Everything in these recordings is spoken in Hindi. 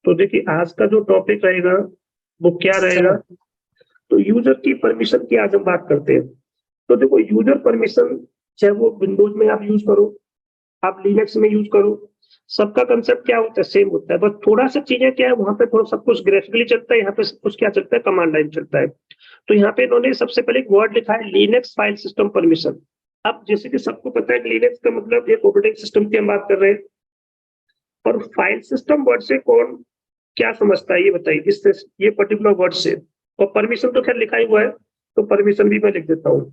तो देखिए आज का जो टॉपिक रहेगा वो क्या रहेगा, तो यूजर की परमिशन की आज हम बात करते हैं। तो देखो यूजर परमिशन, चाहे वो विंडोज में आप यूज करो, आप लिनक्स में यूज करो, सबका कंसेप्ट क्या होता है, सेम होता है। बस थोड़ा सा चीजें क्या है, वहां पे थोड़ा सब कुछ ग्राफिकली चलता है, यहाँ पे सब कुछ क्या चलता है, कमांड लाइन चलता है। तो यहाँ पे इन्होंने सबसे पहले एक वर्ड लिखा है, लिनक्स फाइल सिस्टम परमिशन। अब जैसे कि सबको पता है लिनक्स का मतलब एक ऑपरेटिंग सिस्टम की हम बात कर रहे हैं, और फाइल सिस्टम वर्ड से कौन क्या समझता है ये बताइए, इससे ये पर्टिकुलर वर्ड से। और परमिशन तो खैर लिखा ही हुआ है, तो परमिशन भी मैं लिख देता हूँ।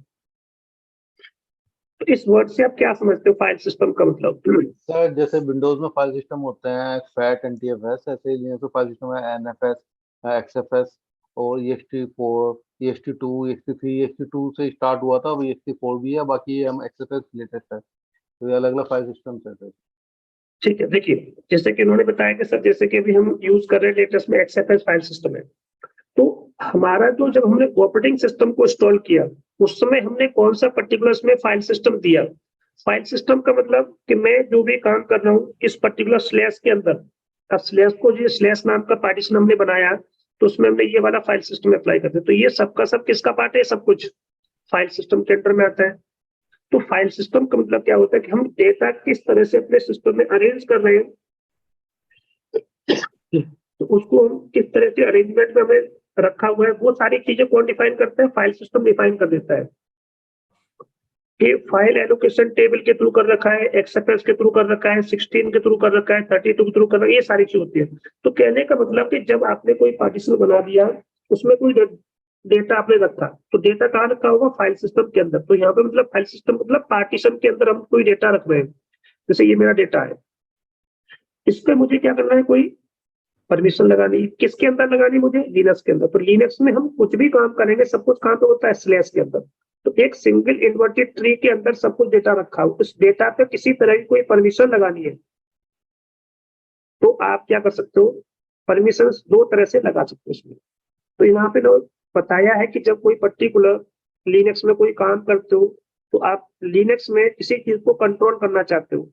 तो इस वर्ड से आप क्या समझते हो फाइल सिस्टम का मतलब? सर जैसे विंडोज में फाइल सिस्टम होते हैं फैट NTFS, ऐसे ही लिनक्स में फाइल सिस्टम है NFS, XFS और EXT4, EXT2, EXT3। EXT2 से स्टार्ट हुआ था, अभी EXT4 भी है, बाकी हम XFS लेटेस्ट है। तो ये अलग अलग फाइल सिस्टम है। ठीक है, देखिए जैसे कि उन्होंने बताया कि सर जैसे कि अभी हम यूज कर रहे हैं लेटेस्ट में XFS फाइल सिस्टम है, तो हमारा जो जब हमने ऑपरेटिंग सिस्टम को इंस्टॉल किया उस समय हमने कौन सा पर्टिकुलर इसमें फाइल सिस्टम दिया। फाइल सिस्टम का मतलब कि मैं जो भी काम कर रहा हूँ इस पर्टिकुलर स्लैश के अंदर, अब स्लैश को जो स्लैश नाम का पार्टीशन हमने बनाया तो उसमें हमने ये वाला फाइल सिस्टम अप्लाई करते हैं। तो ये सबका सब किसका पार्ट है, सब कुछ फाइल सिस्टम के अंडर में आता है। तो फाइल सिस्टम का मतलब क्या होता है कि हम डेटा किस तरह से अपने सिस्टम में अरेंज कर रहे हैं, तो उसको हम किस तरह से अरेंजमेंट में हमें रखा हुआ है, वो सारी चीजें कौन डिफाइन करते हैं, फाइल सिस्टम डिफाइन कर देता है। कि फाइल एलोकेशन टेबल के थ्रू कर रखा है, XFS के थ्रू कर रखा है, 16 के थ्रू कर रखा है, 32 के थ्रू कर रखा है, ये सारी चीज होती है। तो कहने का मतलब कि जब आपने कोई पार्टीशन बना दिया, उसमें कोई डेटा आपने रखा, तो डेटा कहाँ रखा होगा, फाइल सिस्टम के अंदर। तो यहाँ पे मतलब फाइल सिस्टम मतलब पार्टीशन के अंदर हम कोई डेटा रख रहे हैं, जैसे ये मेरा डेटा है, इस पे मुझे क्या करना है, कोई परमिशन लगानी है। किसके अंदर लगानी है मुझे, लिनक्स के अंदर। तो लिनक्स में हम कुछ भी काम करेंगे सब कुछ कहाँ पे होता है, स्लैश के अंदर। तो एक सिंगल इन्वर्टेड ट्री के अंदर सब कुछ डेटा रखा हो, उस डेटा पे किसी तरह की कोई परमिशन लगानी है तो आप क्या कर सकते हो, परमिशन दो तरह से लगा सकते हो इसमें। तो यहाँ पे लोग बताया है कि जब कोई पर्टिकुलर लिनक्स में कोई काम करते हो, तो आप लिनक्स में किसी चीज को कंट्रोल करना चाहते हो,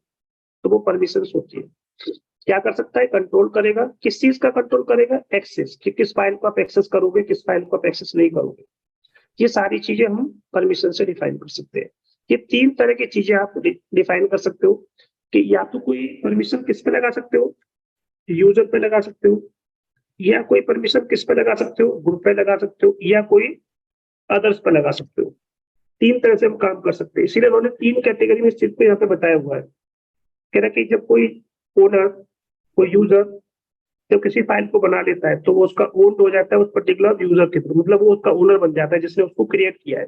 तो वो परमिशन होती है। क्या कर सकता है, कंट्रोल करेगा, किस चीज का कंट्रोल करेगा, एक्सेस, कि किस फाइल को आप एक्सेस करोगे, किस फाइल को आप एक्सेस नहीं करोगे। ये सारी चीजें हम परमिशन से डिफाइन कर सकते हैं। ये तीन तरह की चीजें आप डिफाइन कर सकते हो, कि या तो कोई परमिशन किस पे लगा सकते हो, यूजर पे लगा सकते हो, या कोई परमिशन किस पे लगा सकते हो, ग्रुप पे लगा सकते हो, या कोई अदर्स पे लगा सकते हो। तीन तरह से हम काम कर सकते हैं, इसीलिए उन्होंने तीन कैटेगरी में इस चीज को यहाँ पे बताया हुआ है। कह रहा कि जब कोई ओनर, कोई यूजर जब किसी फाइल को बना लेता है तो वो उसका ओन हो जाता है उस पर्टिकुलर यूजर के थ्रू, मतलब वो उसका ओनर बन जाता है जिसने उसको क्रिएट किया है।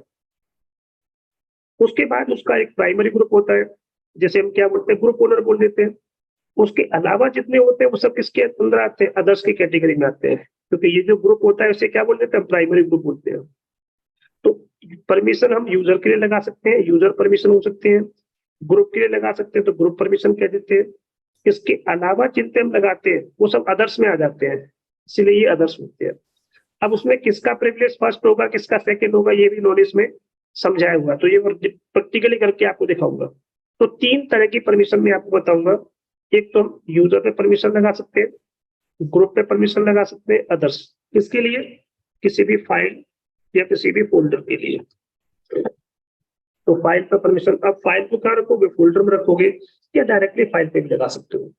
उसके बाद उसका एक प्राइमरी ग्रुप होता है, जैसे हम क्या बोलते हैं, ग्रुप ओनर बोल देते हैं। उसके अलावा जितने होते हैं वो सब किसके अंदर आते हैं, अदर्स की कैटेगरी में आते हैं, क्योंकि ये जो ग्रुप होता है उसे क्या बोल देते हैं, प्राइमरी ग्रुप बोलते हैं। तो परमिशन हम यूजर के लिए लगा सकते हैं, यूजर परमिशन हो सकते हैं, ग्रुप के लिए लगा सकते हैं तो ग्रुप परमिशन कह देते हैं। इसके अलावा जिनपे हम लगाते हैं वो सब अदर्स में आ जाते हैं, इसलिए ये अदर्स होते हैं। अब उसमें किसका प्रिविलेज फर्स्ट होगा, किसका सेकंड होगा, ये भी नॉलेज में समझाया हुआ, तो ये प्रैक्टिकली करके आपको दिखाऊंगा। तो तीन तरह की परमिशन मैं आपको बताऊंगा। एक तो हम यूजर पे परमिशन लगा सकते हैं, ग्रुप पे परमिशन लगा सकते हैं, अदर्स किसके लिए, किसी भी फाइल या किसी भी फोल्डर के लिए। तो फाइल पे परमिशन, अब फाइल को कहाँ रखोगे, फोल्डर में रखोगे, या डायरेक्टली फाइल पे भी लगा सकते हो।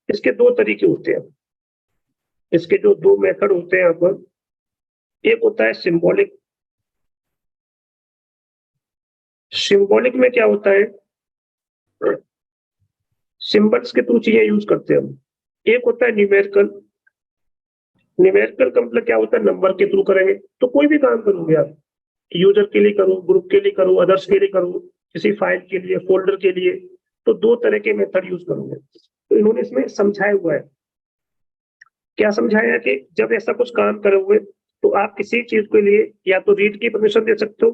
इसके दो तरीके होते हैं, इसके जो दो मेथड होते हैं यहाँ पर, एक होता है सिंबॉलिक। सिंबॉलिक में क्या होता है, सिंबल्स के थ्रू चीजें यूज करते हैं हम। एक होता है न्यूमेरिकल। न्यूमेरिकल का मतलब क्या होता है, नंबर के थ्रू करेंगे। तो कोई भी काम करोगे आप, यूजर के लिए करो, ग्रुप के लिए करो, अदर्स के लिए करो, किसी फाइल के लिए, फोल्डर के लिए, तो दो तरह के मेथड यूज करोगे। तो इन्होंने इसमें समझाया हुआ है, क्या समझाया है कि जब ऐसा कुछ काम करोगे तो आप किसी चीज के लिए या तो रीड की परमिशन दे सकते हो,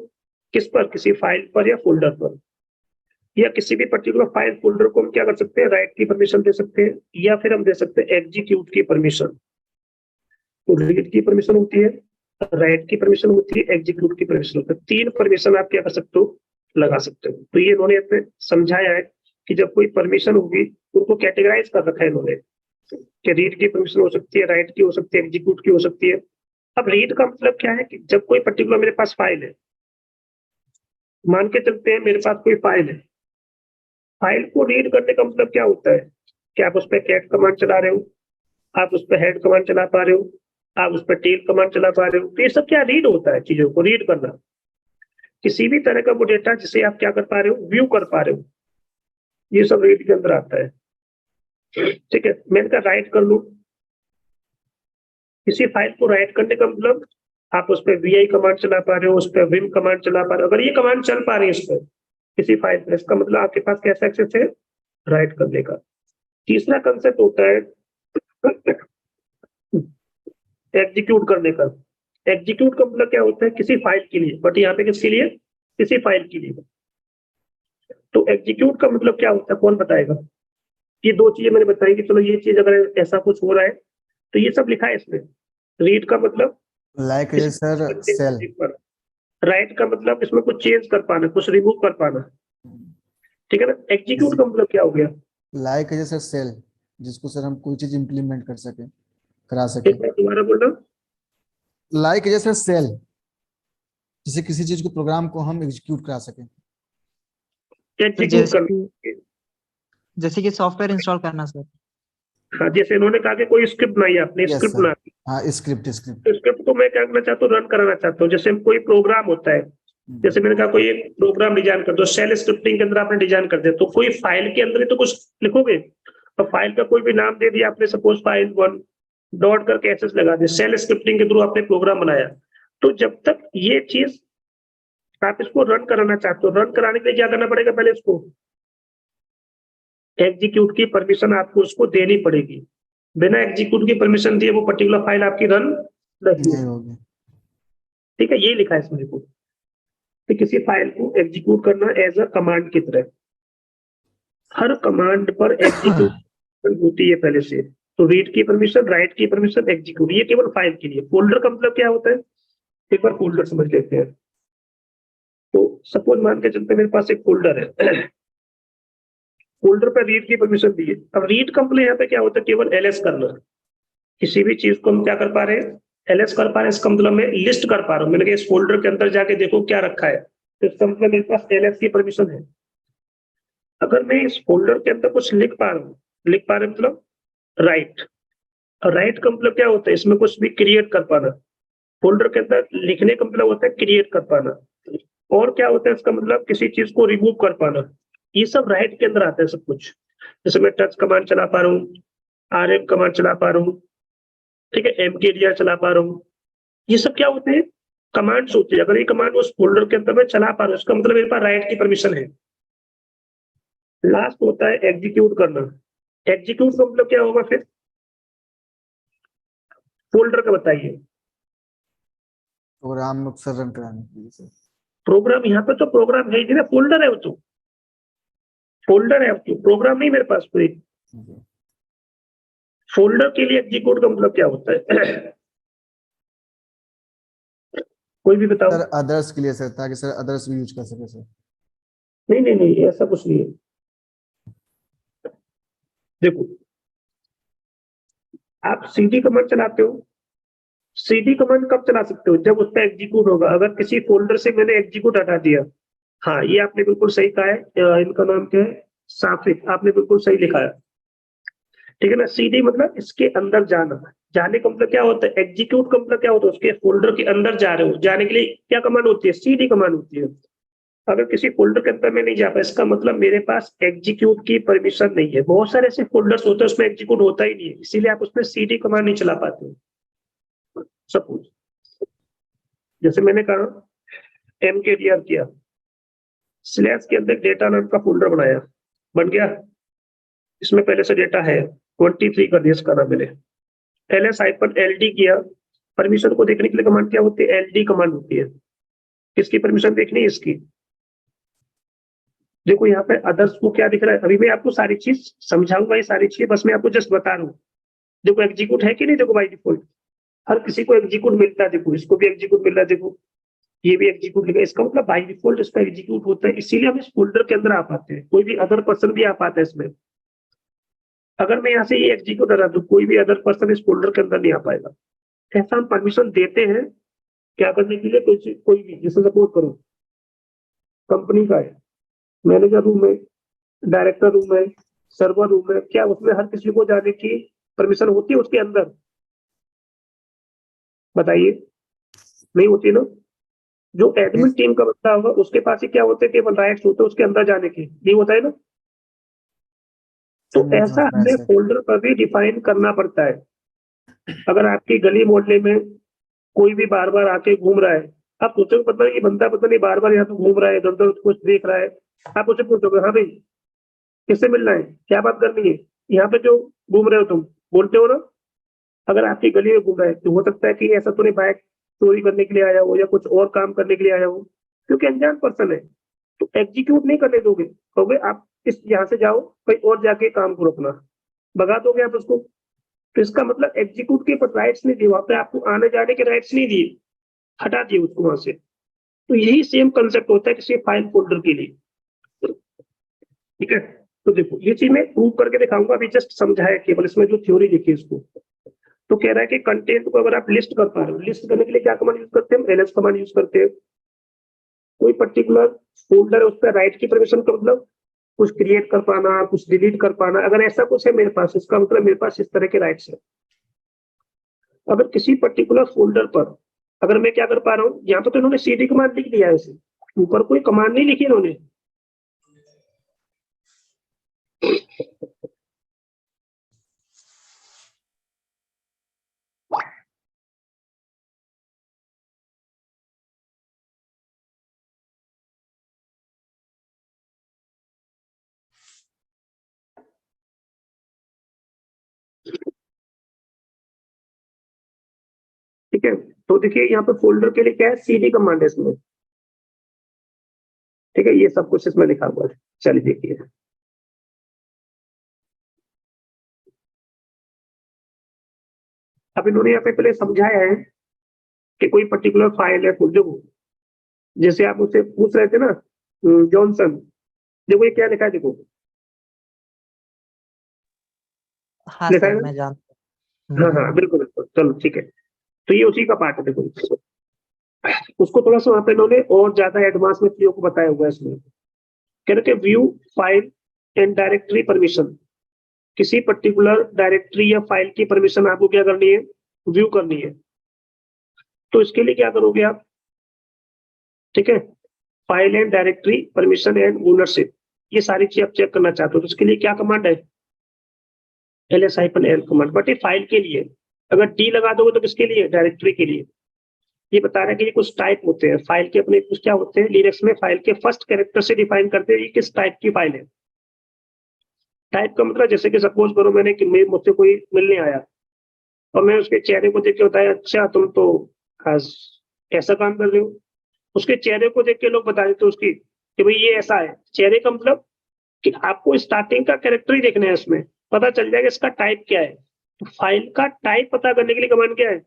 किस पर, किसी फाइल पर या फोल्डर पर, या किसी भी पर्टिकुलर फाइल फोल्डर को हम क्या कर सकते हैं, राइट की परमिशन दे सकते हैं, या फिर हम दे सकते हैं एग्जीक्यूट की परमिशन। तो रीड की परमिशन होती है, राइट की परमिशन होती है, एग्जीक्यूट की परमिशन होती है। तीन परमिशन आप क्या कर सकते हो, लगा सकते हो। तो ये इन्होंने समझाया है कि जब कोई परमिशन होगी उनको कैटेगराइज कर रखा है इन्होंने, कि रीड की परमिशन हो सकती है, राइट की हो सकती है, एग्जीक्यूट की हो सकती है। अब रीड का मतलब क्या है कि जब कोई पर्टिकुलर मेरे पास फाइल है, मान के चलते हैं मेरे पास कोई फाइल है, फाइल को रीड करने का मतलब क्या होता है कि आप उस पर कैट कमांड चला रहे हो, आप उस पर हेड कमांड चला पा रहे हो, आप उस पर टेल कमांड चला पा रहे हो, तो ये सब क्या रीड होता है, चीजों को रीड करना, किसी भी तरह का वो डेटा जिसे आप क्या कर पा रहे हो, व्यू कर पा रहे हो, ये सब रीड के अंदर आता है। ठीक है, मैंने कहा राइट कर लू, किसी फाइल को राइट करने का मतलब आप उस पर vi कमांड चला पा रहे हो, उस पर vim कमांड चला पा रहे हो, अगर ये कमांड चल पा रही है उस पर किसी फाइल पर, इसका मतलब आपके पास कैसा एक्सेस है, राइट करने का। तीसरा कंसेप्ट होता है एग्जीक्यूट करने का। एग्जीक्यूट का मतलब क्या होता है, किसी फाइल के लिए, बट यहाँ पे किसके लिए, किसी फाइल के लिए। तो एग्जीक्यूट का मतलब क्या होता है, कौन बताएगा? ये दो चीजें मैंने बताई कि चलो ये चीज अगर ऐसा कुछ हो रहा है तो ये सब लिखा है इसमें। रीड का मतलब लाइक सर सेल, राइट का मतलब इसमें कुछ चेंज कर पाना, कुछ रिमूव कर पाना, ठीक है ना। एग्जीक्यूट का मतलब क्या हो गया, लाइक सर सेल, जिसको सर हम कोई चीज इम्प्लीमेंट कर सके, करा सके। एक बार दोबारा बोलना। लाइक सर सेल, जैसे किसी चीज को, प्रोग्राम को हम एग्जीक्यूट करा सके। एग्जीक्यूट जैसे करना, कि जैसे कि सॉफ्टवेयर इंस्टॉल करना सर। हाँ, जैसे इन्होंने कहा कि कोई स्क्रिप्ट बनाई, आपने यस स्क्रिप्ट सर, बना दी, हाँ स्क्रिप्ट स्क्रिप्ट। तो स्क्रिप्ट को मैं क्या करना चाहता हूँ, रन कराना चाहता हूँ। जैसे कोई प्रोग्राम होता है, जैसे मैंने कहा कोई एक प्रोग्राम डिजाइन कर दो, सेल स्क्रिप्टिंग के अंदर आपने डिजाइन कर दिया, तो कोई फाइल के अंदर ही तो कुछ लिखोगे, तो फाइल का कोई भी नाम दे दिया आपने, सपोज फाइल 1 डॉट करके एसएस लगा दिया, सेल स्क्रिप्टिंग के थ्रू आपने प्रोग्राम बनाया। तो जब तक ये चीज आप इसको रन कराना चाहते हो, रन कराने के लिए क्या करना पड़ेगा, पहले इसको एग्जीक्यूट की परमिशन आपको उसको देनी पड़ेगी। बिना एग्जीक्यूट की परमिशन दिए वो पर्टिकुलर फाइल आपकी रन नहीं नहीं होगी। होगी। ठीक है, ये लिखा है इसमें देखो, कि किसी फाइल को एग्जीक्यूट करना एज अ कमांड की तरह, हर कमांड पर एग्जीक्यूट होती है पहले से। तो रीड की परमिशन, राइट की परमिशन, एग्जीक्यूट, ये केवल फाइल के लिए। फोल्डर का मतलब क्या होता है, एक बार फोल्डर समझ लेते हैं। तो सपोज मान के चलते मेरे पास एक फोल्डर है, फोल्डर पर रीड की परमिशन दी है। अब रीड का मतलब यहाँ पे क्या होता है, केवल एलएस करना, किसी भी चीज को हम क्या कर पा रहे हैं, एलएस कर पा रहे हैं। इसका मतलब मैं लिस्ट कर पा रहा हूँ, मैंने कहा इस फोल्डर के अंदर जाके देखो क्या रखा है, तो इसका मतलब मेरे पास एलएस की परमिशन है। अगर मैं इस फोल्डर के अंदर कुछ लिख पा रहा हूँ, लिख पा रहे मतलब राइट, राइट का मतलब क्या होता है, इसमें कुछ भी क्रिएट कर पाना। फोल्डर के अंदर लिखने का मतलब होता है क्रिएट कर पाना। और क्या होता है इसका मतलब, किसी चीज को रिमूव कर पाना। ये सब राइट के अंदर आता है सब कुछ। जैसे मैं टच कमांड चला पा रहा हूँ, आरएम कमांड चला पा रहा हूँ, ठीक है, mkdir चला पा रहा हूँ, ये सब क्या होते हैं, कमांड्स होती है। अगर ये कमांड उस फोल्डर के अंदर मैं चला पा रहा हूँ, इसका मतलब मेरे पास राइट की परमिशन है। लास्ट होता है एग्जीक्यूट करना। एग्जीक्यूट का मतलब क्या होगा फिर, फोल्डर का बताइए। प्रोग्राम अक्सर रन कराने के लिए सर। प्रोग्राम, यहाँ पे तो प्रोग्राम है ही ना, फोल्डर है वो तो, फोल्डर है तो प्रोग्राम नहीं मेरे पास कोई। फोल्डर के लिए एग्जीक्यूट का मतलब क्या होता है, कोई भी बताओ। सर अदर्स के लिए सर, ताकि सर अदर्स भी यूज कर सके सर। नहीं नहीं नहीं, ऐसा कुछ नहीं है। देखो, आप सीडी कमांड चलाते हो, सीडी कमांड कब चला सकते हो, जब उस पर एग्जीक्यूट होगा। अगर किसी फोल्डर से मैंने एग्जीक्यूट हटा दिया, हाँ ये आपने बिल्कुल सही कहा है, इनका नाम क्या है, साफिक, आपने बिल्कुल सही लिखा है। ठीक है ना, सीडी मतलब इसके अंदर जाना, जाने का मतलब क्या होता है, एग्जीक्यूट का मतलब क्या होता है, उसके फोल्डर के अंदर जा रहे हो, जाने के लिए क्या कमांड होती है, सीडी कमांड होती है। अगर किसी फोल्डर के अंदर में नहीं जा पाया, इसका मतलब मेरे पास एग्जीक्यूट की परमिशन नहीं है। बहुत सारे ऐसे फोल्डर्स होते हैं उसमें एग्जीक्यूट होता ही नहीं है, इसीलिए आप उसमें सीडी कमांड नहीं चला पाते हो। सपोज जैसे मैंने कहा mkdir किया, स्लैश के अंदर डेटा नाम का फोल्डर बनाया, बन गया, इसमें पहले से डेटा है, 23 कर दिया इसका नाम मैंने। ls-ld किया, परमिशन को देखने के लिए कमांड क्या होती है, ld कमांड होती है। किसकी परमिशन देखनी है, इसकी। देखो यहाँ पे अदर्स को क्या दिख रहा है, अभी मैं आपको सारी चीज समझाऊंगा, ये सारी चीज बस मैं आपको जस्ट बता रहा हूँ। देखो एग्जीक्यूट है कि नहीं, देखो बाई डिफॉल्ट हर किसी को एग्जीक्यूट मिलता है, देखो इसको भी एग्जीक्यूट मिल रहा है, देखो ये भी एग्जीक्यूट लिखा है, इसका मतलब बाई डिफॉल्ट इसका एग्जीक्यूट होता है, इसीलिए हम इस फोल्डर के अंदर आ पाते हैं, कोई भी अदर पर्सन भी आ पाता है इसमें। अगर मैं यहाँ से ये एग्जीक्यूट करा दूं, कोई भी अदर पर्सन इस फोल्डर के अंदर नहीं आ पाएगा। ऐसा हम परमिशन देते हैं क्या करने के लिए, कोई भी, जैसे सपोज करो कंपनी का है, मैनेजर रूम है, डायरेक्टर रूम है, सर्वर रूम है, क्या उसमें हर किसी को जाने की परमिशन होती है उसके अंदर? बताइए, नहीं होती ना। जो एडमिन टीम का बंदा होगा उसके पास ही क्या होते हैं, केवल राइट्स होते हैं उसके अंदर जाने के, नहीं होता है ना। तो सर नहीं ऐसा समझ पाया हमें सर। फोल्डर पर भी डिफाइन करना पड़ता है। अगर आपकी गली मोहल्ले में कोई भी बार बार आके घूम रहा है, आप सोचोगे पता नहीं ये बंदा पता नहीं बार बार यहाँ तो घूम रहा है, इधर उधर कुछ देख रहा है, आप उससे पूछोगे हाँ भाई किससे मिलना है, क्या बात करनी है, यहाँ पे जो घूम रहे हो तुम, बोलते हो ना। अगर आपकी गली में घूम रहा है तो हो सकता है कि ऐसा तो नहीं बाइक चोरी करने के लिए आया हो या कुछ और काम करने के लिए आया हो, क्योंकि अनजान पर्सन है। तो एग्जीक्यूट नहीं करने दोगे, कहोगे आप इस यहाँ से जाओ कहीं और जाके काम करो अपना, भगा दोगे आप उसको। तो इसका मतलब एग्जीक्यूट के पर राइट्स नहीं दिए, वहां पे आपको आने जाने के राइट्स नहीं दिए, हटा दिए उसको वहां से। तो यही सेम कंसेप्ट होता है किसी फाइल फोल्डर के लिए, ठीक है। तो देखो ये चीज मैं प्रूव करके दिखाऊंगा, अभी जस्ट समझाया केवल, इसमें जो थ्योरी लिखी है इसको। तो कह रहा है कि कंटेंट को अगर आप लिस्ट कर पा रहे हो, लिस्ट करने के लिए क्या कमांड यूज करते हैं, एलएस कमांड यूज करते हैं। कोई पर्टिकुलर फोल्डर है उस पर राइट की परमिशन का मतलब कुछ क्रिएट कर पाना, कुछ डिलीट कर पाना, अगर ऐसा कुछ है मेरे पास, इसका मतलब मेरे पास इस तरह के राइट्स है। अगर किसी पर्टिकुलर फोल्डर पर अगर मैं क्या कर पा रहा हूँ, यहाँ पर तो इन्होंने सीडी कमांड लिख दिया है, उसे ऊपर कोई कमांड नहीं लिखी इन्होंने। ठीक है, तो देखिए यहाँ पे फोल्डर के लिए क्या है, सीडी कमांड है इसमें। ठीक है, ये सब कुछ इसमें लिखा हुआ है। चलिए देखिए, अब इन्होंने यहाँ पे पहले समझाया है कि कोई पर्टिकुलर फाइल है, देखो जैसे आप मुझसे पूछ रहे थे ना जॉनसन, देखो ये क्या लिखा है, देखो हाँ लिखा है सर ना? मैं जानता हाँ हूँ। हाँ बिल्कुल बिल्कुल, चलो ठीक है। तो ये उसी का पार्ट है, देखो उसको थोड़ा सा वहां पे इन्होंने और ज्यादा एडवांस में चीजों को बताया हुआ है इसमें। कह रहे view file and directory permission, किसी पर्टिकुलर डायरेक्टरी या फाइल की परमिशन आपको क्या करनी है, व्यू करनी है। तो इसके लिए क्या करोगे आप, ठीक है, file and directory permission and ownership, ये सारी चीज आप चेक करना चाहते हो, तो इसके लिए क्या कमांड है, ls-l कमांड। बट ये फाइल के लिए, अगर डी लगा दोगे तो किसके लिए, डायरेक्टरी के लिए। ये बता रहा है कि ये कुछ टाइप होते हैं फाइल के, अपने कुछ क्या होते हैं लिनक्स में, फाइल के फर्स्ट कैरेक्टर से डिफाइन करते हैं ये किस टाइप की फाइल है। टाइप का मतलब जैसे कि सपोज करो मैंने कि मुझसे कोई मिलने आया और मैं उसके चेहरे को देख के बताया अच्छा तुम तो आज ऐसा काम कर रहे हो, उसके चेहरे को देख के लोग बता देते उसकी कि भाई ये ऐसा है। चेहरे का मतलब कि आपको स्टार्टिंग का कैरेक्टर ही देखना है, उसमें पता चल जाएगा इसका टाइप क्या है। तो फाइल का टाइप पता करने के लिए कमांड क्या है,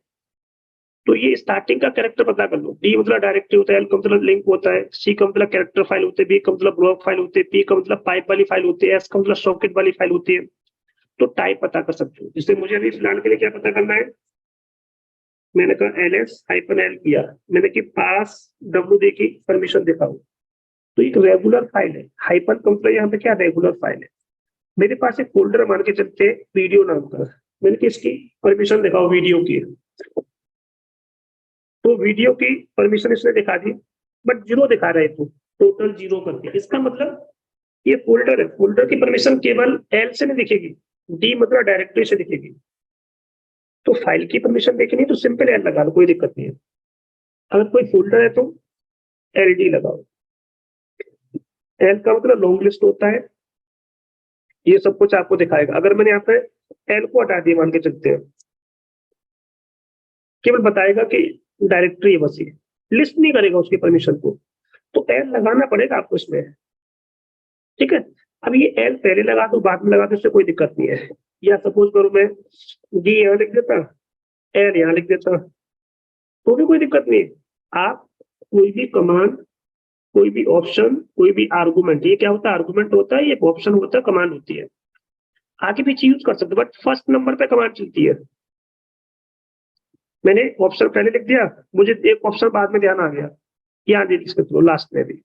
तो ये स्टार्टिंग का कैरेक्टर पता कर लो। डी मतलब डायरेक्टरी होता है, एल का मतलब लिंक होता है, सी का मतलब कैरेक्टर फाइल होते हैं, बी का मतलब ब्लॉक फाइल होते हैं, पी का मतलब पाइप वाली फाइल होती है, एस का मतलब सॉकेट वाली फाइल होती है। तो टाइप पता कर सकते हो। जिससे मुझे अभी फिलहाल के लिए क्या पता करना है, मैंने कहा ls-l किया, मैंने कि पास डब्ल्यू देखी परमिशन दिखाओ, तो एक रेगुलर फाइल है। हाइपन का मतलब यहाँ पे क्या, रेगुलर फाइल है। मेरे पास एक फोल्डर मान के चलते वीडियो नाम का, मैंने कि इसकी परमिशन दिखाओ वीडियो की, तो वीडियो की परमिशन इसने दिखा दी, बट जीरो दिखा रहा है, तो टोटल जीरो करके। इसका मतलब ये फोल्डर है, फोल्डर की परमिशन केवल एल से नहीं दिखेगी, डी मतलब डायरेक्टरी से दिखेगी। तो फाइल की परमिशन देखनी तो सिंपल एल लगा लो, कोई दिक्कत नहीं है। अगर कोई फोल्डर है तो एल डी लगाओ। एल का मतलब लॉन्ग लिस्ट होता है, ये सब कुछ आपको दिखाएगा। अगर मैंने यहाँ पे एल को हटा दिया मान के चलते हैं, केवल बताएगा कि डायरेक्टरी है बस, ये लिस्ट नहीं करेगा उसकी परमिशन को, तो एल लगाना पड़ेगा आपको इसमें, ठीक है। अब ये एल पहले लगा दो बाद में लगा दो, इससे कोई दिक्कत नहीं है। या सपोज करो मैं डी यहाँ लिख देता, एल यहाँ लिख देता, तो भी कोई दिक्कत नहीं है। आप कोई भी कमांड, कोई भी ऑप्शन, कोई भी आर्गुमेंट, ये क्या होता है, आर्गुमेंट होता है, ये ऑप्शन होता है, कमांड होती है। आगे पीछे यूज कर सकते हो, बट फर्स्ट नंबर पे कमांड चलती है। मैंने ऑप्शन पहले लिख दिया, मुझे एक ऑप्शन बाद में ध्यान आ गया, यहाँ दे दी इसके थ्रू लास्ट में भी।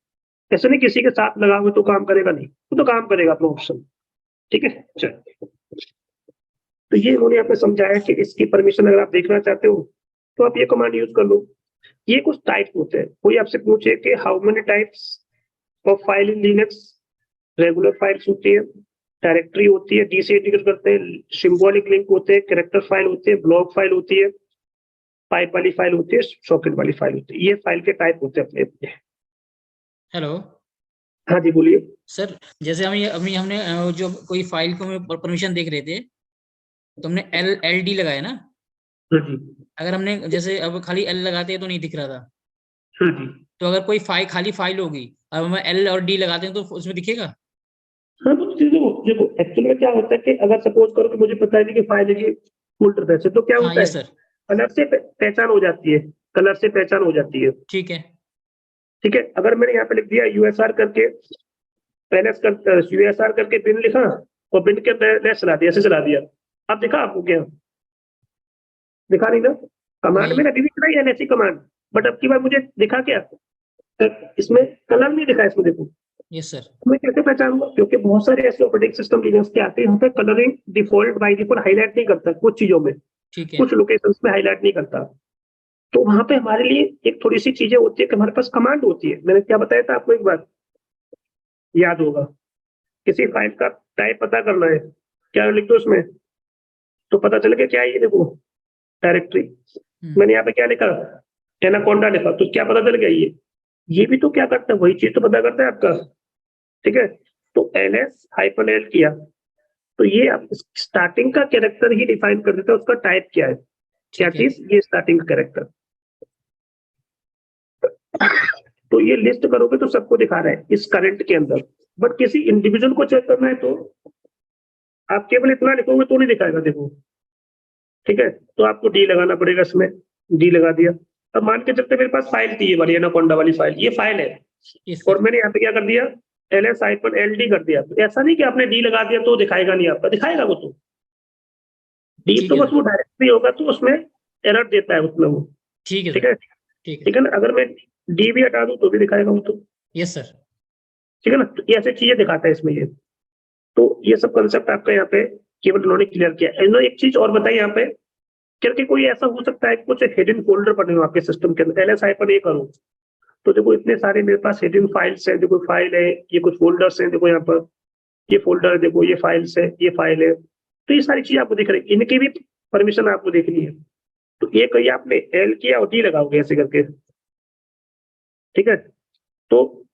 ऐसे नहीं किसी के साथ लगाओगे तो काम करेगा नहीं, वो तो काम करेगा अपना ऑप्शन। ठीक है, चलो। तो ये उन्होंने यहाँ पे समझाया कि इसकी परमिशन अगर आप देखना चाहते हो तो आप ये कमांड यूज कर लो। ये कुछ टाइप होते हैं। कोई आपसे पूछे कि how many types of file in Linux, regular files होती है, डायरेक्टरी होती है, डी से इंटीग्रेट करते हैं, सिंबॉलिक लिंक होते हैं, कैरेक्टर फाइल होते हैं, ब्लॉक फाइल होती है, पाइप वाली फाइल होती है, सॉकेट वाली फाइल होती है। ये फाइल के टाइप होते हैं अपने अपने। हेलो हाँ जी, बोलिए। सर, जैसे हम अभी हमने जो कोई फाइल को परमिशन देख रहे थे तो हमने एल डी लगाया ना। हाँ जी, अगर हमने जैसे अब खाली एल लगाते हैं तो नहीं दिख रहा था, हाँ जी, तो अगर कोई खाली फाइल होगी, अब हम एल और डी लगाते हैं तो उसमें दिखेगा? हाँ। तो देखो एक्चुअली में क्या होता है कि अगर सपोज करो कि मुझे पता है नहीं कि फाइल है फोल्डर पैसे, तो क्या हाँ होता ये है, सर, कलर से पहचान हो जाती है, कलर से पहचान हो जाती है। ठीक है। ठीक है, अगर मैंने यहाँ पे लिख दिया यूएसआर करके यूएसआर करके बिन लिखा और बिन के लेस चला दिया, ऐसे चला दिया, अब दिखा आपको क्या? दिखा नहीं ना। कमांड नहीं। में अभी भी दिखाई है ऐसी कमांड, बट अब की बार मुझे दिखा क्या? इसमें कलर नहीं दिखा, इसमें देखो। Yes sir. मैं कैसे पहचानूंगा? क्योंकि बहुत सारे ऐसे ऑपरेटिंग सिस्टम लिनक्स के आते हैं यहाँ पे colouring default by default highlight नहीं करता कुछ चीजों में, ठीक है। कुछ लोकेशंस में हाईलाइट नहीं करता। तो वहां पे हमारे लिए एक थोड़ी सी चीजें होती है कि हमारे पास कमांड होती है। मैंने क्या बताया था आपको, एक बार याद होगा, किसी फाइल का टाइप पता करना है, क्या लिख दो उसमें, तो पता चल गया क्या है ये, देखो डायरेक्टरी। मैंने यहाँ पे क्या लिखा, एनाकोंडा लिखा, तो क्या पता चल गया? ये भी तो क्या करता है, वही चीज तो पता करता है आपका। ठीक है, तो ls-l किया तो ये आप स्टार्टिंग का कैरेक्टर ही डिफाइन कर देता है, उसका टाइप क्या है, क्या ठीक है। चीज, ये स्टार्टिंग का कैरेक्टर। तो ये लिस्ट करोगे तो सबको दिखा रहा है इस करंट के अंदर, बट किसी इंडिविजुअल को चेक करना है तो आप केवल इतना लिखोगे तो नहीं दिखाएगा, देखो। ठीक है, तो आपको डी लगाना पड़ेगा, इसमें डी लगा दिया। अब मान के चलते मेरे पास फाइल थी ये वाली एनाकोंडा वाली फाइल, ये फाइल है, यस और सर। मैंने यहाँ पे क्या कर दिया, ls-ld कर दिया। तो ऐसा नहीं कि आपने डी लगा दिया तो दिखाएगा नहीं, आपका दिखाएगा वो तो। डी ठीक तो है बस वो डायरेक्टली होगा तो उसमें एरर देता है उसमें वो। ठीक है ठीक सर। है, ठीक है। ठीक है ना। अगर मैं डी भी हटा दूं तो भी दिखाएगा वो तो। Yes sir. ठीक है ना, तो ये ऐसे चीजें दिखाता है इसमें ये। तो ये सब कंसेप्ट आपका यहाँ पे केवल उन्होंने क्लियर किया। इन्होंने एक चीज और बताई यहाँ पे, क्योंकि कोई ऐसा हो सकता है कुछ हिडन फोल्डर बने हो आपके सिस्टम के अंदर, ls-a करो तो देखो इतने सारे मेरे पास हिडन फाइल्स है, देखो फाइल है, ये कुछ फोल्डर्स हैं, देखो यहाँ पर ये फोल्डर है, देखो ये फाइल्स है, ये फाइल है। तो ये सारी चीजें आपको दिख रही है, इनकी भी परमिशन आपको देखनी है। तो ये कहीं आपने एल किया और डी लगाओगे ऐसे करके। ठीक है, तो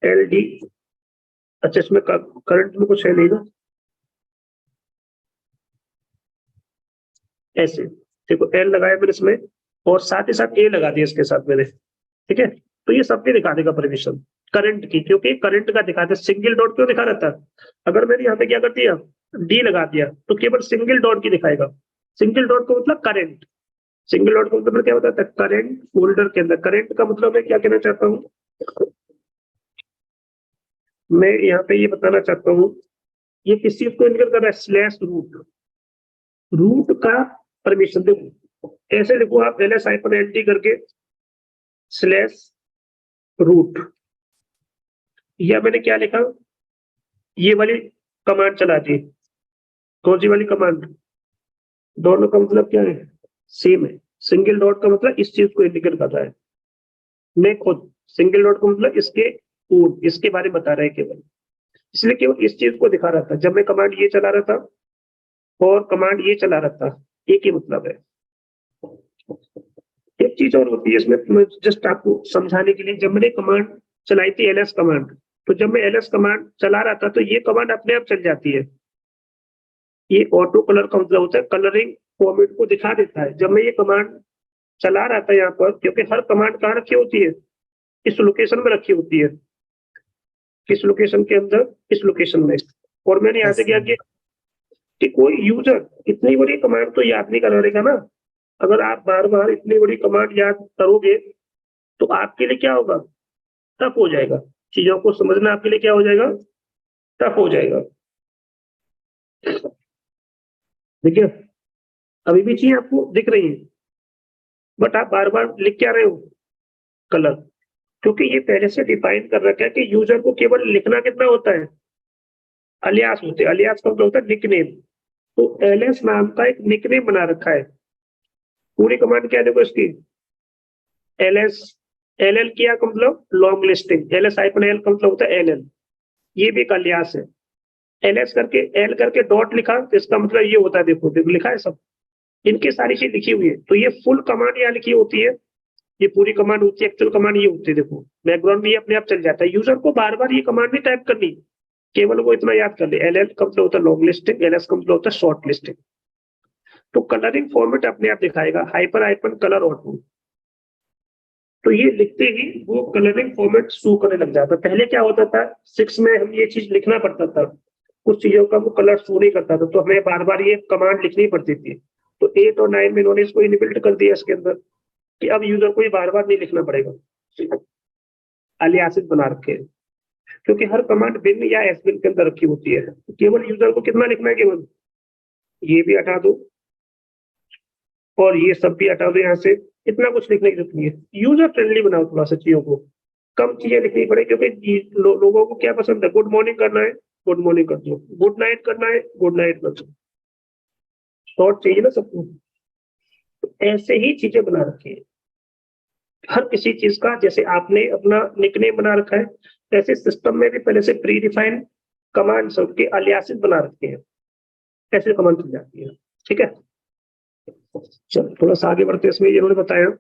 एल डी, अच्छा इसमें करंट में कुछ है नहीं ना, ऐसे देखो एल लगाया मैंने इसमें और साथ ही साथ ए लगा दिया इसके साथ मैंने। ठीक है, तो ये सब भी दिखा देगा परमिशन करंट की, क्योंकि करंट का दिखाते सिंगल डॉट क्यों दिखा रहता है। अगर मैंने यहाँ पे क्या कर दिया, डी लगा दिया, तो केवल सिंगल डॉट की दिखाएगा। सिंगल डॉट का मतलब करंट, सिंगल डॉट का मतलब क्या बताता है, करंट फोल्डर के अंदर। करंट का मतलब मैं क्या कहना चाहता हूँ, मैं यहाँ पे ये बताना चाहता हूँ, ये किस चीज को इंडिकेट कर रहा है, स्लैश रूट, रूट का परमिशन। देखो ऐसे देखो आप ls-lt करके स्लैश रूट, या मैंने क्या लिखा, ये वाली कमांड चला दी। कौन सी वाली कमांड, दोनों का मतलब क्या है, सेम है। सिंगल डॉट का मतलब इस चीज को इंडिकेट कर रहा है, मैं खुद सिंगल डॉट का मतलब इसके कोड, इसके बारे में बता रहा है केवल, इसलिए केवल इस चीज को दिखा रहा था जब मैं कमांड ये चला रहा था और कमांड ये चला रहा था, एक ही मतलब है। एक चीज और होती है इसमें, जस्ट आपको समझाने के लिए, जब मैंने कमांड चलाई थी ls कमांड, तो जब मैं ls कमांड चला रहा था तो ये कमांड अपने आप चल जाती है। ये ऑटो कलर का मतलब होता है, कलरिंग फॉर्मेट को दिखा देता है। जब मैं ये कमांड चला रहा था यहाँ पर, क्योंकि हर कमांड कहाँ रखी होती है, इस लोकेशन में रखी होती है, किस लोकेशन के अंदर, इस लोकेशन में। और मैंने यहाँ से क्या किया कि कोई यूजर इतनी बड़ी कमांड तो याद नहीं करेगा ना। अगर आप बार बार इतनी बड़ी कमांड याद करोगे तो आपके लिए क्या होगा, टफ हो जाएगा, चीजों को समझना आपके लिए क्या हो जाएगा, टफ हो जाएगा। देखिए अभी भी चीजें आपको दिख रही है, बट आप बार बार लिख क्या रहे हो, कलर, क्योंकि ये पहले से डिफाइन कर रखा है कि यूजर को केवल लिखना कितना होता है, अलियास होते हैं, अलियास का मतलब होता है निकनेम। तो एलएस नाम का एक निकनेम बना रखा है। पूरी कमांड क्या है देखो इसकी, एलएस, एलएल किया का मतलब long listing, LS hyphen L का मतलब होता है एलएल, ये भी एक अलियास है। एलएस करके एल करके डॉट लिखा तो इसका मतलब ये होता है, देखो देखो लिखा है सब, इनकी सारी चीज लिखी हुई है। तो ये फुल कमांड यहाँ लिखी होती है, ये पूरी कमांड होती है, एक्चुअल कमांड ये होती है, देखो बैकग्राउंड में ये अपने आप चल जाता है। यूजर को बार बार ये कमांड नहीं टाइप करनी, केवल वो इतना याद कर ले, एलएल का मतलब होता है लॉन्ग लिस्टिंग, एलएस का मतलब होता है शॉर्ट लिस्टिंग। तो कलरिंग फॉर्मेट अपने आप दिखाएगा, हाइपर हाइपन कलर ऑटो, तो ये लिखते ही वो कलरिंग फॉर्मेट शो करने लग जाता है। पहले क्या होता था, 6 में हम ये चीज लिखना पड़ता था, कुछ चीजों का वो कलर शो नहीं करता था, तो हमें बार बार ये कमांड लिखनी पड़ती थी। तो 8 और 9 में इन्होंने इसको इनबिल्ट कर दिया इसके अंदर कि अब यूजर को ये बार बार नहीं लिखना पड़ेगा, अलियासिस बना रखे हैं, क्योंकि हर कमांड बिन या एस बिन के अंदर रखी होती है। तो केवल यूजर को कितना लिखना है, केवल ये भी हटा दो और ये सब भी हटा दो, यहाँ से इतना कुछ लिखने की जरूरत नहीं है। यूजर फ्रेंडली बनाओ थोड़ा सा चीजों को, कम चीजें लिखनी पड़े, क्योंकि लोगों को क्या पसंद है, गुड मॉर्निंग करना है गुड मॉर्निंग कर दो, गुड नाइट करना है गुड नाइट कर दो, शॉर्ट चाहिए ना सबको। तो ऐसे ही चीजें बना रखी है हर किसी चीज का, जैसे आपने अपना निकनेम बना रखा है, ऐसे सिस्टम में भी पहले से प्री डिफाइंड कमांड सबके अलियासिस बना रखते हैं, ऐसे कमांड चल जाती है। ठीक है, चलो थोड़ा सा आगे बढ़ते हैं। इसमें इन्होंने बताया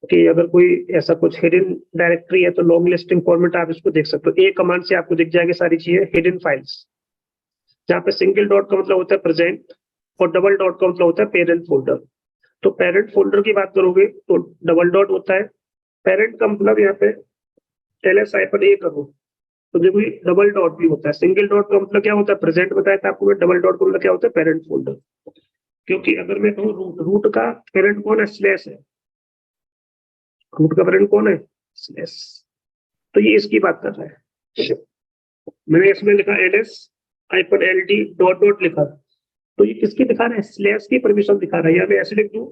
कि अगर कोई ऐसा कुछ हिडन डायरेक्टरी है तो लॉन्ग लिस्टिंग फॉर्मेट आप इसको देख सकते हो। एक कमांड से आपको दिख जाएगी सारी चीजें, हिडन फाइल्स, जहाँ पे सिंगल डॉट का मतलब होता है प्रेजेंट और डबल डॉट का मतलब होता है पेरेंट फोल्डर। तो पेरेंट फोल्डर की बात करोगे तो डबल डॉट होता है, पेरेंट का मतलब यहाँ पे एलएस हाइफन ए करो तो देखो ये डबल डॉट भी होता है। सिंगल डॉट का मतलब क्या होता है, प्रेजेंट बताया था आपको, डबल डॉट का मतलब क्या होता है, पेरेंट फोल्डर। क्योंकि अगर मैं कहूँ रूट, रूट का पेरेंट कौन है, स्लैश है, रूट का पेरेंट कौन है, स्लैश। तो ये इसकी बात कर रहा है। मैंने इसमें लिखा LS hyphen LD dot dot लिखा, तो ये किसकी दिखा रहा है, स्लैश की परमिशन दिखा रहा है। या मैं ऐसे लिख दूं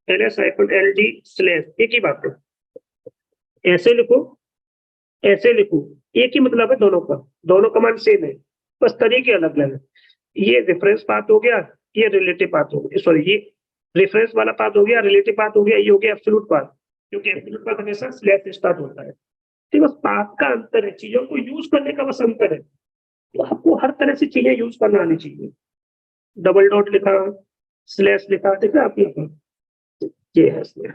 एलएस हाइफन एलडी स्लैश, एक ही बात है, ऐसे लिखो ऐसे लिखो, एक ही मतलब है दोनों का, दोनों कमांड सेम है, बस तरीके अलग अलग है। ये रेफरेंस पाथ हो गया, ये रिलेटिव पाथ हो गया, सॉरी ये रेफरेंस वाला पाथ हो गया, रिलेटिव पाथ हो गया, ये हो गया एब्सोल्यूट पाथ, क्योंकि एब्सोल्यूट पाथ हमेशा स्लैश से स्टार्ट होता है। तो बस पाथ का अंतर है, चीजों को यूज करने का बस अंतर है। तो आपको हर तरह से चीजें यूज करना आनी चाहिए। डबल डॉट लिखा, स्लैश लिखा, देखा आप यहाँ, ये है इसमें।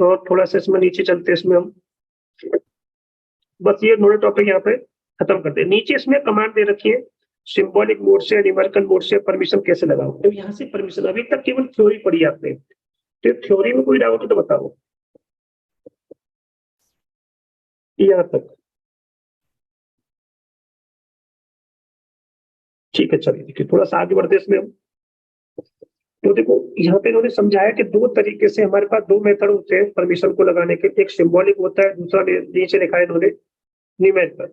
और थोड़ा सा इसमें नीचे चलते हैं, इसमें हम बस ये नोडल टॉपिक यहाँ पे खत्म करते हैं। नीचे इसमें कमांड दे रखी है, सिंबॉलिक मोड से न्यूमेरिकल मोड से परमिशन कैसे लगाओ। तो यहाँ से परमिशन, अभी तक केवल थ्योरी पढ़ी आपने, तो थ्योरी में कोई डाउट हो तो बताओ, यहाँ तक ठीक है। चलिए देखिए थोड़ा सा आगे बढ़ते इसमें हम। तो देखो यहाँ पे इन्होंने समझाया कि दो तरीके से हमारे पास दो मेथड होते हैं परमिशन को लगाने के, एक सिंबॉलिक होता है, दूसरा नीचे लिखा है इन्होंने न्यूमेरिकल।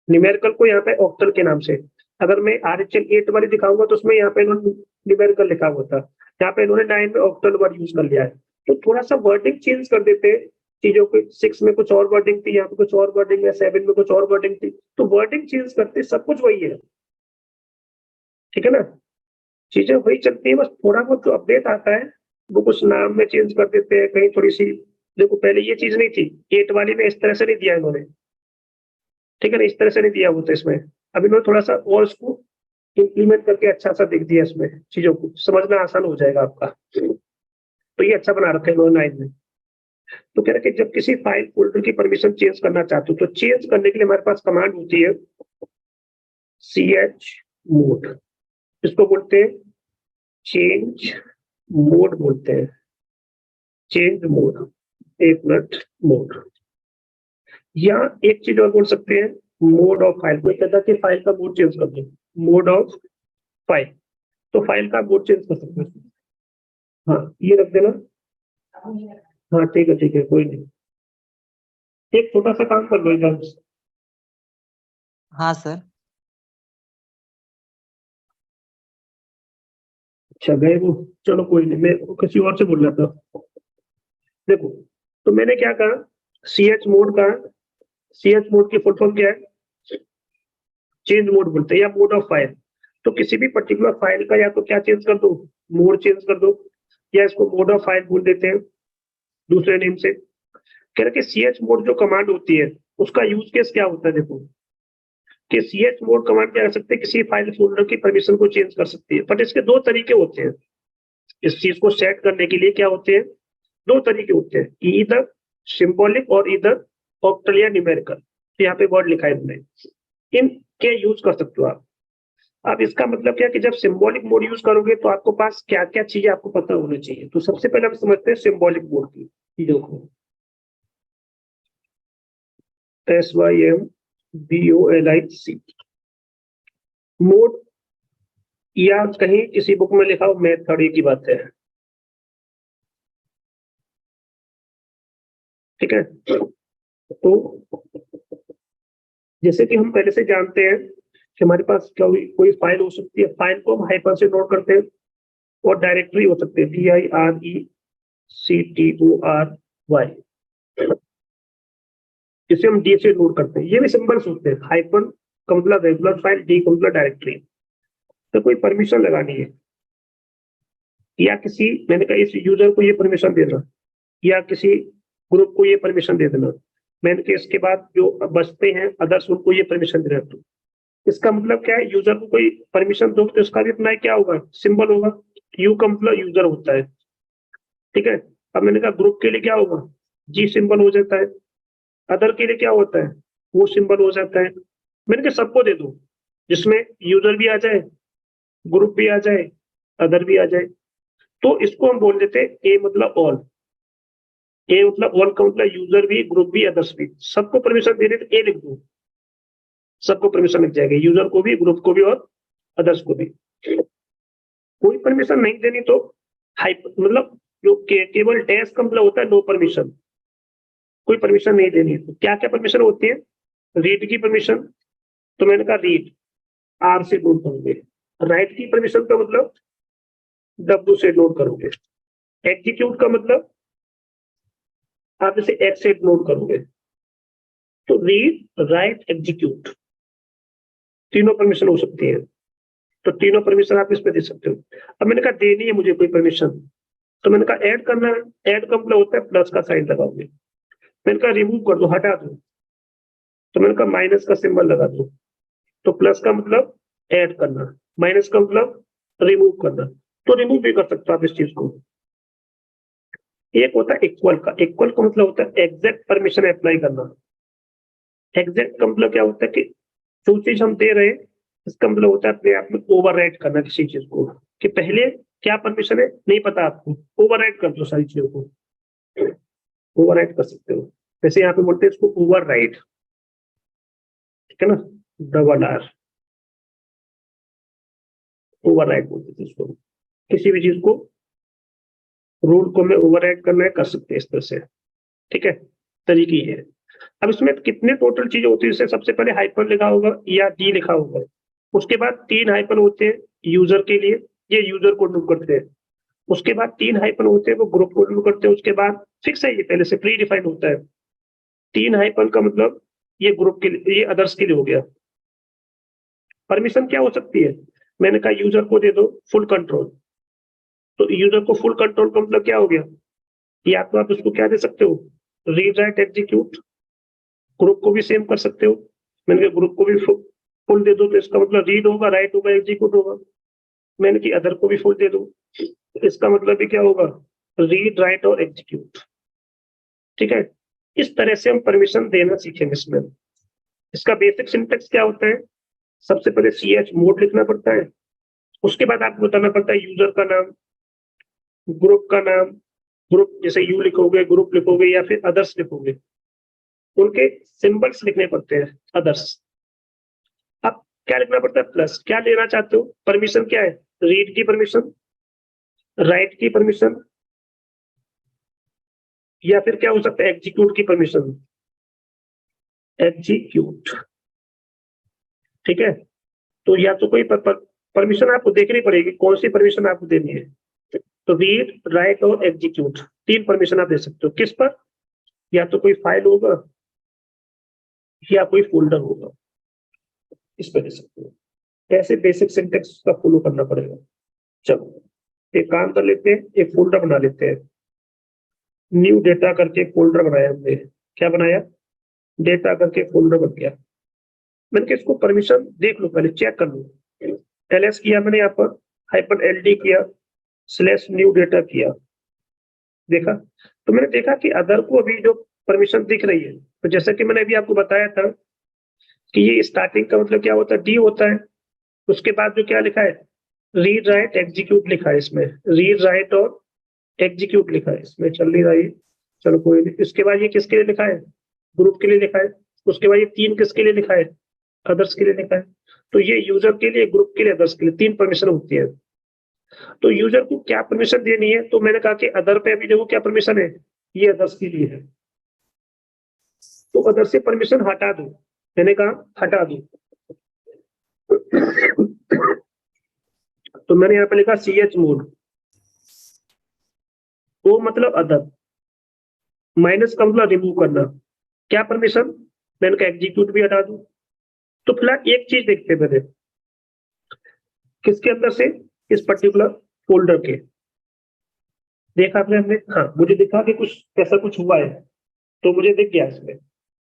न्यूमेरिकल को यहाँ पे ऑक्टल के नाम से, अगर मैं RHL 8 वाली दिखाऊंगा तो उसमें यहाँ पे इन्होंने न्यूमेरिकल लिखा हुआ था, यहाँ पे इन्होंने 9 में ऑक्टल वर्ड यूज कर लिया है। तो थोड़ा सा वर्डिंग चेंज कर देते हैं चीजों को, 6 में कुछ और वर्डिंग थी, यहाँ पे कुछ और वर्डिंग है, 7 में कुछ और वर्डिंग थी, तो वर्डिंग चेंज करते सब कुछ वही है, ठीक है ना, चीजें वही चलती है, बस थोड़ा बहुत जो अपडेट आता है वो कुछ नाम में चेंज कर देते हैं, कहीं थोड़ी सी। देखो पहले ये चीज नहीं थी, 8 वाली में इस तरह से नहीं दिया इन्होंने, ठीक है ना, इस तरह से नहीं दिया होता इसमें। अब इन्होंने थोड़ा सा और उसको इंप्लीमेंट करके अच्छा सा दिख दिया, इसमें चीजों को समझना आसान हो जाएगा आपका। तो ये अच्छा बना रखा है इन्होंने 9 में। तो कह रहे कि जब किसी फाइल फोल्डर की परमिशन चेंज करना चाहते हो तो चेंज करने के लिए हमारे पास कमांड होती है chmod, इसको बोलते हैं चेंज मोड, बोलते हैं चेंज मोड, एक मिनट, मोड। या एक चीज और बोल सकते हैं, मोड ऑफ फाइल। कोई कहता है कि फाइल का मोड चेंज कर दो, मोड ऑफ फाइल, तो फाइल का मोड चेंज कर सकते हैं। हाँ ये रख देना, हाँ ठीक है कोई नहीं। एक छोटा सा काम कर लो इधर। हाँ सर। अच्छा गए वो, चलो कोई नहीं, मैं किसी और से बोल रहा था। देखो, तो मैंने क्या कहा, CH मोड का, CH मोड की फुल फॉर्म क्या है, चेंज मोड बोलते हैं, या मोड ऑफ फाइल। तो किसी भी पर्टिकुलर फाइल का या तो क्या चेंज कर दो, मोड चेंज कर दो, या इसको मोड ऑफ फाइल बोल देते हैं दूसरे नेम से। कह रहे कि CH मोड जो कमांड होती है उसका यूज केस क्या होता है। देखो कि CH मोड कमांड क्या कर सकते हैं, किसी फाइल फोल्डर की परमिशन को चेंज कर सकती है, बट इसके दो तरीके होते हैं। इस चीज को सेट करने के लिए क्या होते हैं, दो तरीके होते हैं, इधर सिंबॉलिक और इधर ऑक्टल या न्यूमेरिकल। तो यहाँ पे वर्ड लिखा है इनमें, इनके यूज कर सकते हो आप। अब इसका मतलब क्या है कि जब सिंबॉलिक मोड यूज करोगे तो आपको पास क्या क्या चीजें आपको पता होनी चाहिए। तो सबसे पहले हम समझते हैं सिंबॉलिक मोड की चीजों को। SYMBOLIC मोड, या कहीं किसी बुक में लिखा हो मेथड, एक ही बात है, ठीक है। तो जैसे कि हम पहले से जानते हैं कि हमारे पास कोई फाइल हो सकती है, फाइल को हम हाइफन से नोट करते हैं, और डायरेक्टरी हो सकती है DIRECTORY, जिसे हम डी से नोट करते हैं। ये भी सिंबल्स होते हैं, हाइफन का मतलब रेगुलर फाइल, डी का मतलब डायरेक्टरी। तो कोई परमिशन लगानी है, या किसी, मैंने कहा इस यूजर को ये परमिशन देना, या किसी ग्रुप को ये परमिशन दे देना। मैंने कहा इसके बाद जो बचते हैं अदर्स, उनको ये परमिशन देना। तो इसका मतलब क्या है, यूजर को कोई परमिशन दो तो इसका भी अपना क्या होगा, सिंबल होगा। यू का मतलब यूजर होता है, ठीक है। अब मैंने कहा ग्रुप के लिए क्या होगा, जी सिंबल हो जाता है। अदर के लिए क्या होता है, वो सिंबल हो जाता है। मैंने कहा सबको दे दो, जिसमें यूजर भी आ जाए, ग्रुप भी आ जाए, अदर भी आ जाए। तो इसको हम बोल देते हैं ए मतलब ऑल। ए मतलब ऑल का मतलब यूजर भी, ग्रुप भी, अदर्स भी, सबको परमिशन दे रहे तो ए लिख दो, सबको परमिशन लग जाएगा, यूजर को भी, ग्रुप को भी, और अदर्स को भी। कोई परमिशन नहीं देनी तो मतलब जो केवल डैश का मतलब होता है नो परमिशन, कोई परमिशन नहीं देनी है। तो क्या क्या परमिशन होती है, रीड की परमिशन, तो मैंने कहा रीड आर से नोट करोगे। राइट की परमिशन का मतलब W से नोट करोगे। एग्जीक्यूट का मतलब आप इसे X से नोट करोगे। तो रीड, राइट, एग्जीक्यूट, तीनों परमिशन हो सकती है। तो तीनों परमिशन आप इस पे दे सकते हो। अब मैंने कहा देनी है मुझे कोई परमिशन, तो मैंने कहा ऐड करना है। ऐड का मतलब होता है प्लस का साइन लगाओगे। मैंने कहा रिमूव कर दो, हटा दो, तो मैंने कहा माइनस का सिंबल लगा दो। तो प्लस का मतलब ऐड करना, माइनस का मतलब रिमूव करना। तो रिमूव भी कर सकते हो आप इस चीज को। एक होता है इक्वल का, इक्वल का मतलब होता है एग्जैक्ट परमिशन अप्लाई करना। एग्जैक्ट का मतलब क्या होता है कि जो चीज हम दे रहे हैं इसका मतलब होता है अपने आप में ओवरराइड करना किसी चीज को, कि पहले क्या परमिशन है नहीं पता आपको, ओवरराइड कर दो सारी चीजों को, ओवरराइड कर सकते हो। जैसे यहाँ पे बोलते हैं इसको ओवरराइड, ठीक है ना, डबल R, ओवरराइड बोलते थे इसको। किसी भी चीज को, रूल को हमें ओवरराइड करना है, कर सकते हैं इस तरह से, ठीक है। तरीके ये है। अब इसमें कितने टोटल चीजें होती है, जैसे सबसे पहले हाइपर लिखा होगा या डी लिखा होगा, उसके बाद 3 हाइपर होते हैं यूजर के लिए, ये यूजर को डिनोट करते हैं। उसके बाद 3 हाइपर होते हैं वो ग्रुप को डिनोट करते हैं। उसके बाद फिक्स है, ये पहले से प्री डिफाइंड होता है। 3 हाइपर का मतलब ये ग्रुप के लिए, ये अदर्स के लिए हो गया। परमिशन क्या हो सकती है, मैंने कहा यूजर को दे दो फुल कंट्रोल। तो यूजर को फुल कंट्रोल का मतलब क्या हो गया, या तो आप इसको क्या दे सकते हो, रीड, राइट, एग्जीक्यूट। ग्रुप को भी सेम कर सकते हो, मैंने कहा ग्रुप को भी फुल दे दो, तो इसका मतलब रीड होगा, राइट होगा, एग्जीक्यूट होगा। मैंने कि अदर को भी फुल दे दो, तो इसका मतलब भी क्या होगा, रीड, राइट और एग्जीक्यूट, ठीक है। इस तरह से हम परमिशन देना सीखेंगे इसमें। इसका बेसिक सिंटेक्स क्या होता है, सबसे पहले CH मोड लिखना पड़ता है, उसके बाद आपको बताना पड़ता है यूजर का नाम, ग्रुप का नाम, ग्रुप जैसे यू लिखोगे, ग्रुप लिखोगे, या फिर अदर्स लिखोगे, उनके सिंबल्स लिखने पड़ते हैं अदर्स। अब क्या लिखना पड़ता है, प्लस क्या लेना चाहते हो, परमिशन क्या है, रीड की परमिशन, राइट की परमिशन, या फिर क्या हो सकता है एग्जीक्यूट की परमिशन। एग्जीक्यूट, ठीक है। तो या तो कोई परमिशन आपको देखनी पड़ेगी, कौन सी परमिशन आपको देनी है। तो रीड, राइट और एग्जीक्यूट, 3 परमिशन आप दे सकते हो। किस पर? या तो कोई फाइल होगा या कोई फोल्डर होगा, इस पर दे सकते हो। ऐसे बेसिक सिंटेक्स का फॉलो करना पड़ेगा। चलो एक काम कर लेते हैं, एक फोल्डर बना लेते हैं। न्यू डेटा करके फोल्डर बनाया हमने। क्या बनाया? डेटा करके फोल्डर बन गया। मैंने कहा इसको परमिशन देख लो, पहले चेक कर लो। ls किया मैंने यहाँ पर, -ld किया, /new data किया, देखा। तो मैंने देखा कि अदर को अभी जो परमिशन दिख रही है, तो जैसा कि मैंने अभी आपको बताया था कि ये स्टार्टिंग का मतलब क्या होता है, डी होता है। उसके बाद जो क्या लिखा है, रीड राइट एग्जीक्यूट लिखा है इसमें, रीड राइट और एग्जीक्यूट लिखा है इसमें, चल नहीं रहा है। चलो कोई नहीं। इसके बाद ये किसके लिए लिखा है? ग्रुप के लिए लिखा है। उसके बाद ये 3 किसके लिए लिखा है? अदर्स के लिए लिखा है। तो ये यूजर के लिए, ग्रुप के लिए, अदर्स के लिए 3 परमिशन होती है। तो यूजर को क्या परमिशन देनी है? तो मैंने कहा कि अदर पे अभी देखो क्या परमिशन है, ये अदर्स के लिए है। तो अदर से परमिशन हटा दो, मैंने कहा हटा दो। तो मैंने यहाँ पे लिखा ch मोड, वो मतलब अदर, माइनस का मतलब रिमूव करना। क्या परमिशन? मैंने कहा एग्जीक्यूट भी हटा दो। तो फिलहाल एक चीज देखते हैं पहले, किसके अंदर से? इस पर्टिकुलर फोल्डर के। देखा आपने हमने? हाँ, मुझे दिखा कि कुछ ऐसा कुछ हुआ है, तो मुझे दिख गया इसमें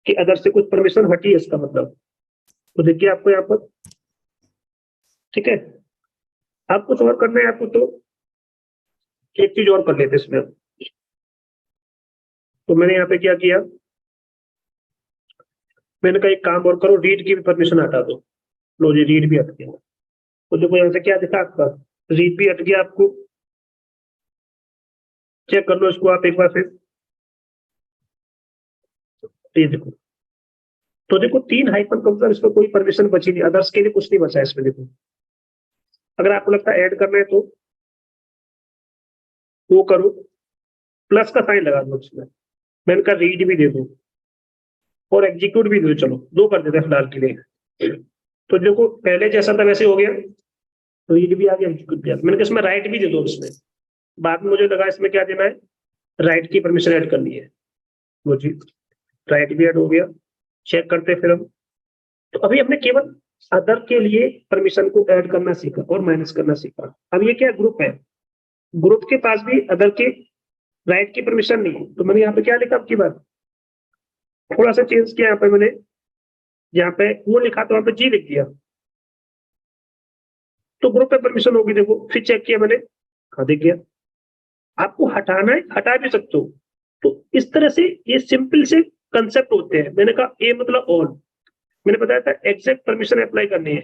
कि अदर से कुछ परमिशन हटी है, इसका मतलब। तो दिख गया आपको यहाँ पर, ठीक है। आप कुछ और करना है आपको, तो एक चीज और कर लेते इसमें। तो मैंने यहाँ पे क्या किया, मैंने कहा एक काम और करो, रीड की भी परमिशन हटा दो। लो जी, रीड भी हट गया। तो देखो यहाँ से क्या दिखा आपका, रीड भी हट गया। आपको चेक कर लो इसको आप एक बार फिर, ये देखो। तो देखो 3 हाइपन का मतलब इसमें कोई परमिशन बची नहीं, अदर्स के लिए कुछ नहीं बचा इसमें। देखो अगर आपको लगता है ऐड करना है तो वो करो, प्लस का साइन लगा दो उसमें। मैंने कहा रीड भी दे दो और एग्जीक्यूट भी दे दो। चलो 2 कर देते हैं फिलहाल के लिए। तो देखो पहले जैसा था वैसे हो गया, रीड भी आ गया, एग्जीक्यूट भी आ गया। मैंने कहा इसमें राइट भी दे दो इसमें। बाद में मुझे लगा इसमें क्या देना है, राइट की परमिशन ऐड करनी है। वो जी, राइट भी ऐड हो गया। चेक करते हैं फिर हम। तो अभी हमने केवल अदर के लिए परमिशन को ऐड करना सीखा और माइनस करना सीखा। अब ये क्या ग्रुप है, ग्रुप के पास भी अदर के राइट की परमिशन नहीं है। तो मैंने यहाँ पे क्या लिखा, आपकी बात थोड़ा सा चेंज किया। यहाँ पे मैंने, यहाँ पे वो लिखा तो वहां पे जी लिख दिया, तो ग्रुप पे परमिशन होगी। देखो फिर चेक किया मैंने, हाँ दिख गया। आपको हटाना है हटा भी सकते हो। तो इस तरह से ये सिंपल से कंसेप्ट होते हैं। मैंने कहा ए मतलब ऑल, मैंने बताया था एग्जैक्ट परमिशन अप्लाई करनी है।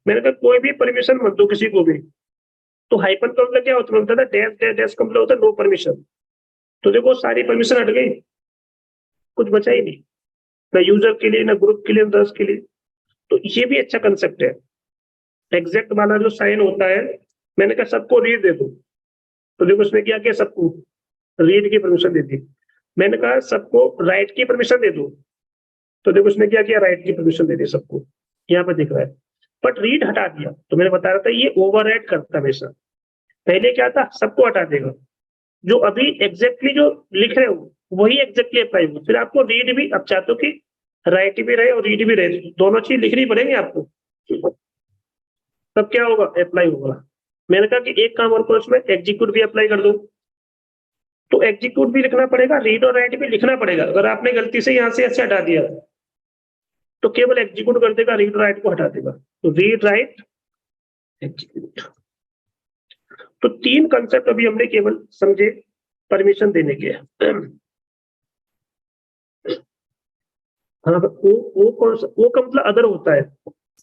मैंने कहा कोई भी परमिशन मत दो किसी को भी। तो हाइपन का मतलब क्या होता है, मतलब डैश डैश डैश का मतलब होता है नो परमिशन। तो देखो सारी परमिशन हट गई, कुछ बचा ही नहीं, ना यूजर के लिए, ना ग्रुप के लिए, ना दस के लिए। तो ये भी अच्छा कंसेप्ट है। एग्जैक्ट वाला जो साइन होता है, मैंने कहा सबको रीड दे दो। तो देखो उसने क्या किया, सबको रीड की परमिशन दे दी। मैंने कहा सबको राइट की परमिशन दे दो। तो देखो उसने क्या किया, राइट की परमिशन दे दी सबको, यहाँ पे दिख रहा है। बट रीड हटा दिया। तो मैंने बता रहा था ये ओवरराइड करता है हमेशा। पहले क्या था, सबको हटा देगा, जो अभी एग्जैक्टली जो लिख रहे हो वही एग्जैक्टली अप्लाई होगा। फिर आपको रीड भी, अब चाहते हो कि राइट भी रहे और रीड भी रहे, दोनों चीज लिखनी पड़ेंगे आपको, तब क्या होगा, अप्लाई होगा। मैंने कहा कि एक काम और करो, उसमें एग्जीक्यूट भी अप्लाई कर दो। तो एग्जीक्यूट भी लिखना पड़ेगा, रीड और राइट भी लिखना पड़ेगा। अगर आपने गलती से यहाँ से ऐसे हटा दिया तो केवल एग्जीक्यूट कर देगा, रीड राइट को हटा देगा। तो रीड राइट एग्जीक्यूट। तो 3 कंसेप्ट अभी हमने केवल समझे परमिशन देने के। हाँ, वो कौन सा, वो का मतलब अदर होता है।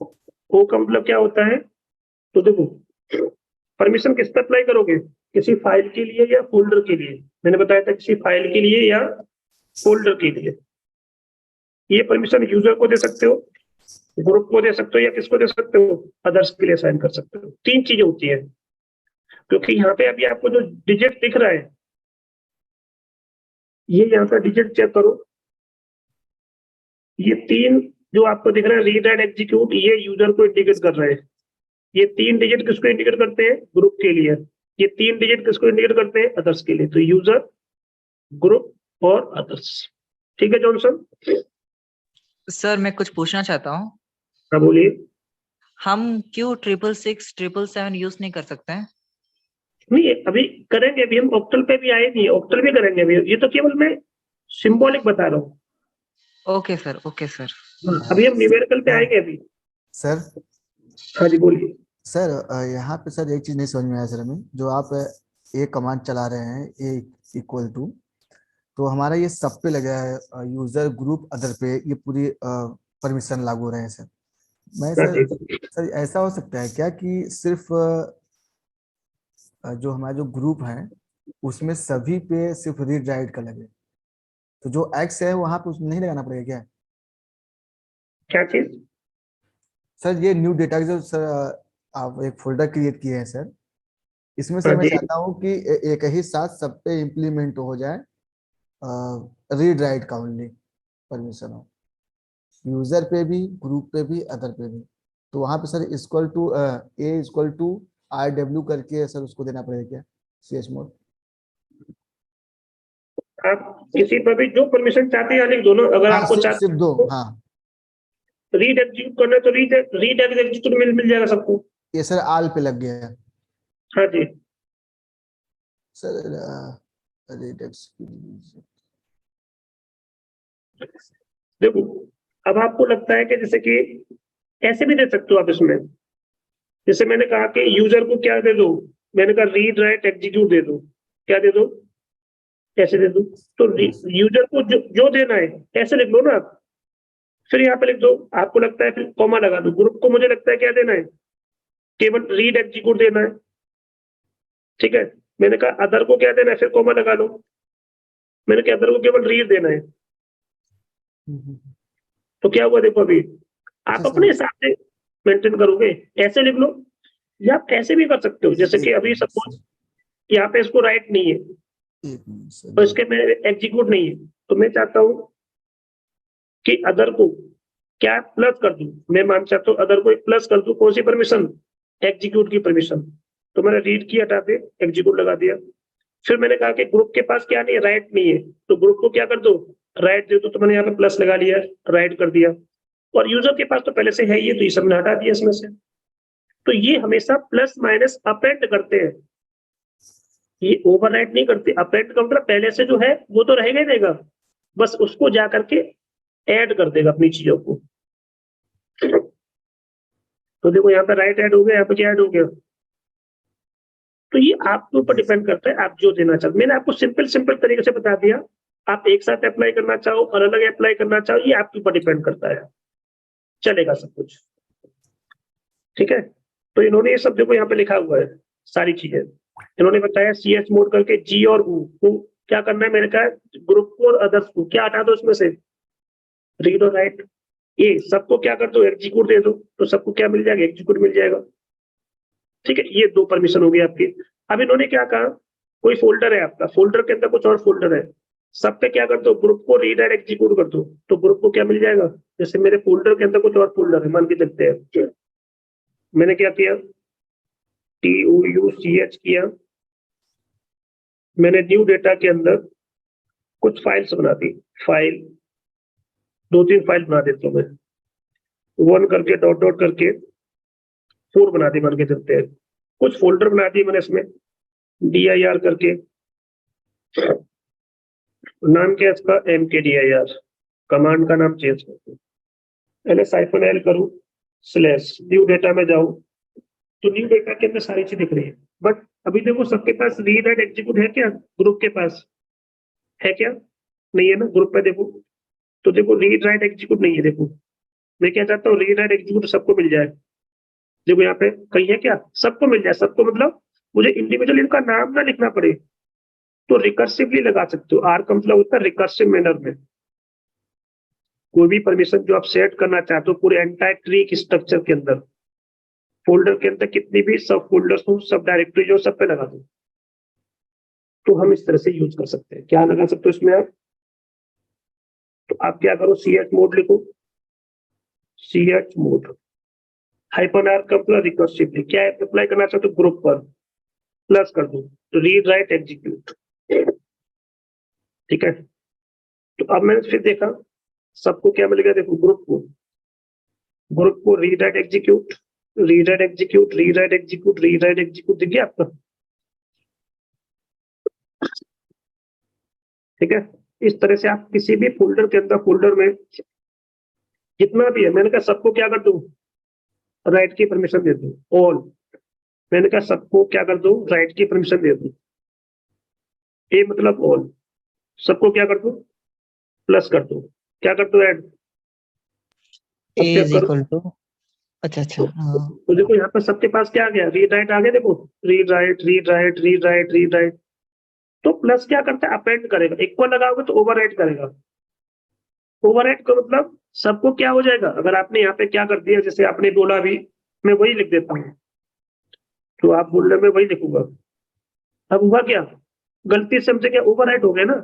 वो का मतलब क्या होता है, तो देखो परमिशन किस पे अप्लाई करोगे, किसी फाइल के लिए या फोल्डर के लिए। मैंने बताया था किसी फाइल के लिए या फोल्डर के लिए। ये परमिशन यूजर को दे सकते हो, ग्रुप को दे सकते हो, या किसको दे सकते हो, अदर्स के लिए साइन कर सकते हो। 3 चीजें होती है। क्योंकि यहाँ पे अभी आपको जो डिजिट दिख रहा है, ये यहाँ पे डिजिट चेक करो, ये 3 जो आपको दिख रहा है रीड एंड एग्जीक्यूट, ये यूजर को इंडिकेट कर रहे हैं। ये 3 डिजिट किसको इंडिकेट करते हैं? ग्रुप के लिए। ये 3 डिजिट किसको इंडिकेट करते हैं? अदर्स के लिए। तो यूजर, ग्रुप और अदर्स। ठीक है जॉनसन? सर मैं कुछ पूछना चाहता हूँ, हाँ बोलिए। हम क्यों 666 777 यूज नहीं कर सकते हैं? नहीं अभी करेंगे, अभी हम ऑक्टल पे भी आए नहीं, ऑक्टल भी करेंगे अभी। ये तो केवल मैं सिंबॉलिक बता रहा हूँ। Okay sir, okay sir. अभी हम न्यूमेरिकल पे आएंगे अभी। सर हाँ जी बोलिए। सर यहाँ पे सर एक चीज नहीं समझ में आया सर हमें, जो आप ए कमांड चला रहे हैं ए इक्वल टू, तो हमारा ये सब पे लगा है, यूजर ग्रुप अदर पे ये पूरी परमिशन लागू हो रहे हैं सर। मैं हाँ सर जी। सर ऐसा हो सकता है क्या कि सिर्फ जो हमारा जो ग्रुप है उसमें सभी पे सिर्फ रीड राइट का लगे, तो जो एक्स है वहां पे उसमें नहीं लगाना पड़ेगा क्या? क्या चीज? सर ये न्यू डेटा जो सर आप एक फोल्डर क्रिएट किए हैं सर, इसमें हाँ सर मैं जी। चाहता हूँ कि एक ही साथ सब पे इम्प्लीमेंट हो जाए, रीड राइट का ओनली परमिशन हो, यूजर पे भी, ग्रुप पे भी, अदर पे भी। तो वहां पे sir equal to A equal to RW करके सर उसको देना पड़ेगा क्या, CS मोड? आप किसी पर भी जो परमिशन चाहते हैं लिख दो ना। अगर हाँ आपको सिर्फ चाहते सिर्फ दो, हो हाँ। रीड एग्जीक्यूट करना है तो रीड एग्जीक्यूट मिल जाएगा सबको। ये सर आल पे लग गया है हाँ जी। सर। रीड देखो अब आपको लगता है कि जैसे कि ऐसे भी दे सकते हो आप इसमें। जैसे मैंने कहा कि यूजर को क्या दे दो, मैंने कहा रीड राइट एग्जीक्यूट दे दो। क्या दे दो? ऐसे दे दो। तो यूजर को जो देना है ऐसे लिख लो ना आप। फिर यहाँ पे लिख दो, आपको लगता है फिर कॉमा लगा दो। ग्रुप को मुझे लगता है क्या देना है? केवल रीड एग्जीक्यूट देना है। ठीक है। मैंने कहा अदर को क्या देना है? फिर कॉमा लगा लो। मैंने कहा अदर को केवल रीड देना है। तो क्या हुआ देखो अभी, आप अच्छा अपने सर, हिसाब से मेंटेन करोगे। ऐसे लिख लो या आप ऐसे भी कर सकते हो। जैसे कि एक अभी मिनट सपोज सर, यहाँ पे इसको राइट नहीं है एक मिनट सर, और इसके में एग्जीक्यूट नहीं है, तो मैं चाहता हूँ कि अदर को क्या प्लस कर दूं। मैं मान चाहता हूँ अदर को एक प्लस कर दूं। कौन सी परमिशन? एग्जीक्यूट की परमिशन। तो मैंने रीड की हटा के एग्जीक्यूट लगा दिया। फिर मैंने कहा कि ग्रुप के पास क्या नहीं है? राइट नहीं है। तो ग्रुप को क्या कर दो? राइट दे दो। तो मैंने यहाँ पे प्लस लगा लिया, राइट कर दिया। और यूजर के पास तो पहले से है ये, तो ये सब मैंने हटा दिया इसमें से। तो ये हमेशा प्लस माइनस अपेंड करते हैं, ये ओवरराइट नहीं करते। अपेंड का मतलब पहले से जो है वो तो रहेगा ही रहेगा, बस उसको जा करके ऐड कर देगा अपनी चीजों को। तो देखो यहाँ पे राइट ऐड हो गया, यहाँ पे क्या ऐड हो गया। तो ये आपके ऊपर डिपेंड करता है आप जो देना चाहते। मैंने आपको सिंपल सिंपल तरीके से बता दिया। आप एक साथ अप्लाई करना चाहो और अलग अप्लाई करना चाहो, ये आपके ऊपर डिपेंड करता है। चलेगा सब कुछ। ठीक है। तो इन्होंने ये सब देखो यहाँ पे लिखा हुआ है सारी चीजें। इन्होंने बताया CS मोड करके जी और U को क्या करना है। मैंने कहा ग्रुप को और अदर्स को क्या हटा दो इसमें से? रीड और राइट। ये सबको क्या कर दो? एग्जीक्यूट दे दो। तो सबको क्या मिल जाएगा? एग्जीक्यूट मिल जाएगा। ठीक है। ये 2 परमिशन हो गई आपकी। अब इन्होंने क्या कहा, कोई फोल्डर है आपका, फोल्डर के अंदर कुछ और फोल्डर है, सब पे क्या कर दो? ग्रुप को रीड एंड एग्जीक्यूट कर दो। तो ग्रुप को क्या मिल जाएगा? जैसे मेरे फोल्डर के अंदर कुछ और फोल्डर है, मान के चलते हैं। मैंने क्या किया? TOUCH किया। मैंने न्यू डेटा के अंदर कुछ फाइल्स बना दी। फाइल 2-3 फाइल बना देता हूँ मैं। 1 करके डॉट डॉट करके 4 बना दी, मान के चलते हैं। कुछ फोल्डर बना दिए मैंने इसमें DIR करके। नाम क्या है इसका? MKDIR। कमांड का नाम चेंज कर दूं, -L करूं, स्लैश न्यू डेटा में जाऊं। तो न्यू डेटा के अंदर सारी चीज दिख रही है। बट अभी देखो सबके पास रीड एंड एग्जीक्यूट है क्या? ग्रुप के पास है क्या? नहीं है ना। ग्रुप पे देखो, तो देखो रीड राइट एग्जीक्यूट नहीं है। देखो मैं क्या चाहता हूँ, रीड राइट एग्जीक्यूट सबको मिल जाए। देखो यहाँ पे कहीं है क्या? सबको मिल जाए। सबको मतलब मुझे इंडिविजुअल इनका नाम ना लिखना पड़े, तो रिकर्सिवली लगा सकते हो। आर का मतलब होता है रिकर्सिव मैनर में। कोई भी परमिशन जो आप सेट करना चाहते हो पूरे एंटायर ट्री की स्ट्रक्चर के अंदर, फोल्डर के अंदर कितनी भी सब फोल्डर्स हो, सब डायरेक्टरी जो, सब पे लगा दो। तो हम इस तरह से यूज कर सकते हैं। क्या लगा सकते हो इसमें आप? तो आप क्या करो, ch मोड लिखो, ch mode -r computer recursively, क्या अप्लाई करना चाहते हो ग्रुप पर, प्लस कर दो, तो रीड राइट एग्जीक्यूट। ठीक है, तो अब मैंने फिर देखा सबको क्या मिल गया, देखो ग्रुप को read write execute, read write execute, read write execute, read write execute, दिख गया आपका। ठीक है, इस तरह से आप किसी भी फोल्डर के अंदर, फोल्डर में जितना भी है, मैंने कहा सबको क्या कर दूं, राइट की परमिशन दे दूं, ऑल, मैंने कहा सबको क्या कर दूं, राइट की परमिशन दे दूं, ए मतलब ऑल, सबको क्या कर दूं, प्लस कर दूं, क्या कर दूं, add, A is equal to, अच्छा हाँ, तो देखो यहाँ पर सबके पास क्या आ गया, रीड राइट आ गया, देखो read write, read write, read write, read write. तो प्लस क्या करता है, अपेंड करेगा, इक्वल लगाओगे तो ओवरराइट करेगा। ओवरराइट का मतलब सबको क्या हो जाएगा, अगर आपने यहाँ पे क्या कर दिया, जैसे आपने बोला अभी, मैं वही लिख देता हूँ, तो आप बोल रहे मैं वही लिखूंगा। अब हुआ क्या, गलती से हमसे क्या ओवरराइट हो गया ना,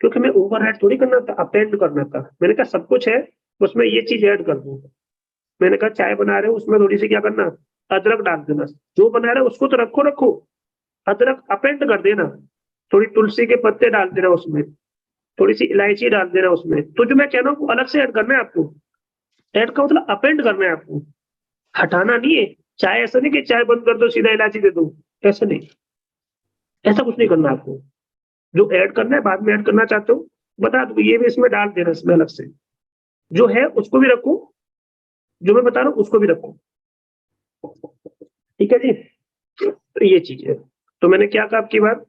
क्योंकि मैं ओवरराइट थोड़ी करना था, अपेंड करना था। मैंने कहा सब कुछ है, उसमें ये चीज ऐड कर दूं। मैंने कहा चाय बना रहे हो, उसमें थोड़ी सी क्या करना, अदरक डाल देना, जो बना रहे हो उसको तो रखो, अदरक अपेंड कर देना, थोड़ी तुलसी के पत्ते डाल देना उसमें, थोड़ी सी इलायची डाल देना उसमें, तो जो मैं कह रहा हूँ वो अलग से ऐड करना है आपको। ऐड का मतलब अपेंड करना है आपको, हटाना नहीं है। चाय ऐसा नहीं कि चाय बंद कर दो सीधा इलायची दे दो, ऐसा नहीं, ऐसा कुछ नहीं करना आपको। जो ऐड करना है बाद में ऐड करना चाहते हो बता दो, ये भी इसमें डाल देना, इसमें अलग से जो है उसको भी रखो, जो मैं बता रहा हूँ उसको भी रखो। ठीक है जी, तो ये चीज है। तो मैंने क्या कहा आपकी बात,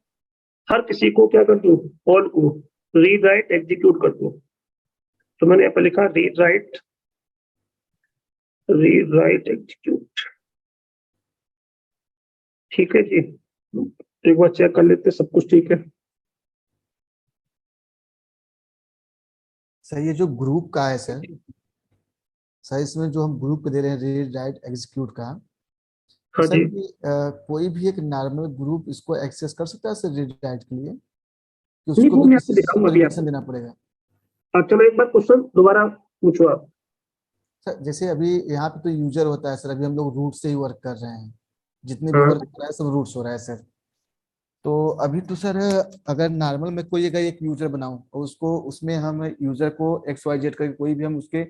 हर किसी को क्या कर दूं, ऑल को रीड राइट एग्जीक्यूट कर दूं। तो मैंने यहाँ पर लिखा रीड राइट एग्जीक्यूट। ठीक है जी, एक बार चेक कर लेते सब कुछ ठीक है। सर ये जो ग्रुप का है सर इसमें जो हम ग्रुप दे रहे हैं रीड राइट एग्जीक्यूट का, तो हाँ सर जी, कोई भी एक नॉर्मल ग्रुप इसको एक्सेस कर सकता है सर रीड राइट के लिए, कि नहीं उसको वो भी मैं किसी आपको चीज की दिखाऊंगा अभी परमिशन आपको। देना पड़ेगा? चलो एक बार क्वेश्चन दोबारा पूछो आप। सर जैसे अभी यहाँ पे तो यूजर होता है सर, अभी हम लोग रूट से ही वर्क कर रहे हैं, जितने भी हाँ वर्क कर रहा है सब रूट्स हो रहा है सर। तो अभी तो सर अगर नॉर्मल में कोई अगर एक यूजर बनाऊं और उसको उसमें हम यूजर को XYZ करके कोई भी हम उसके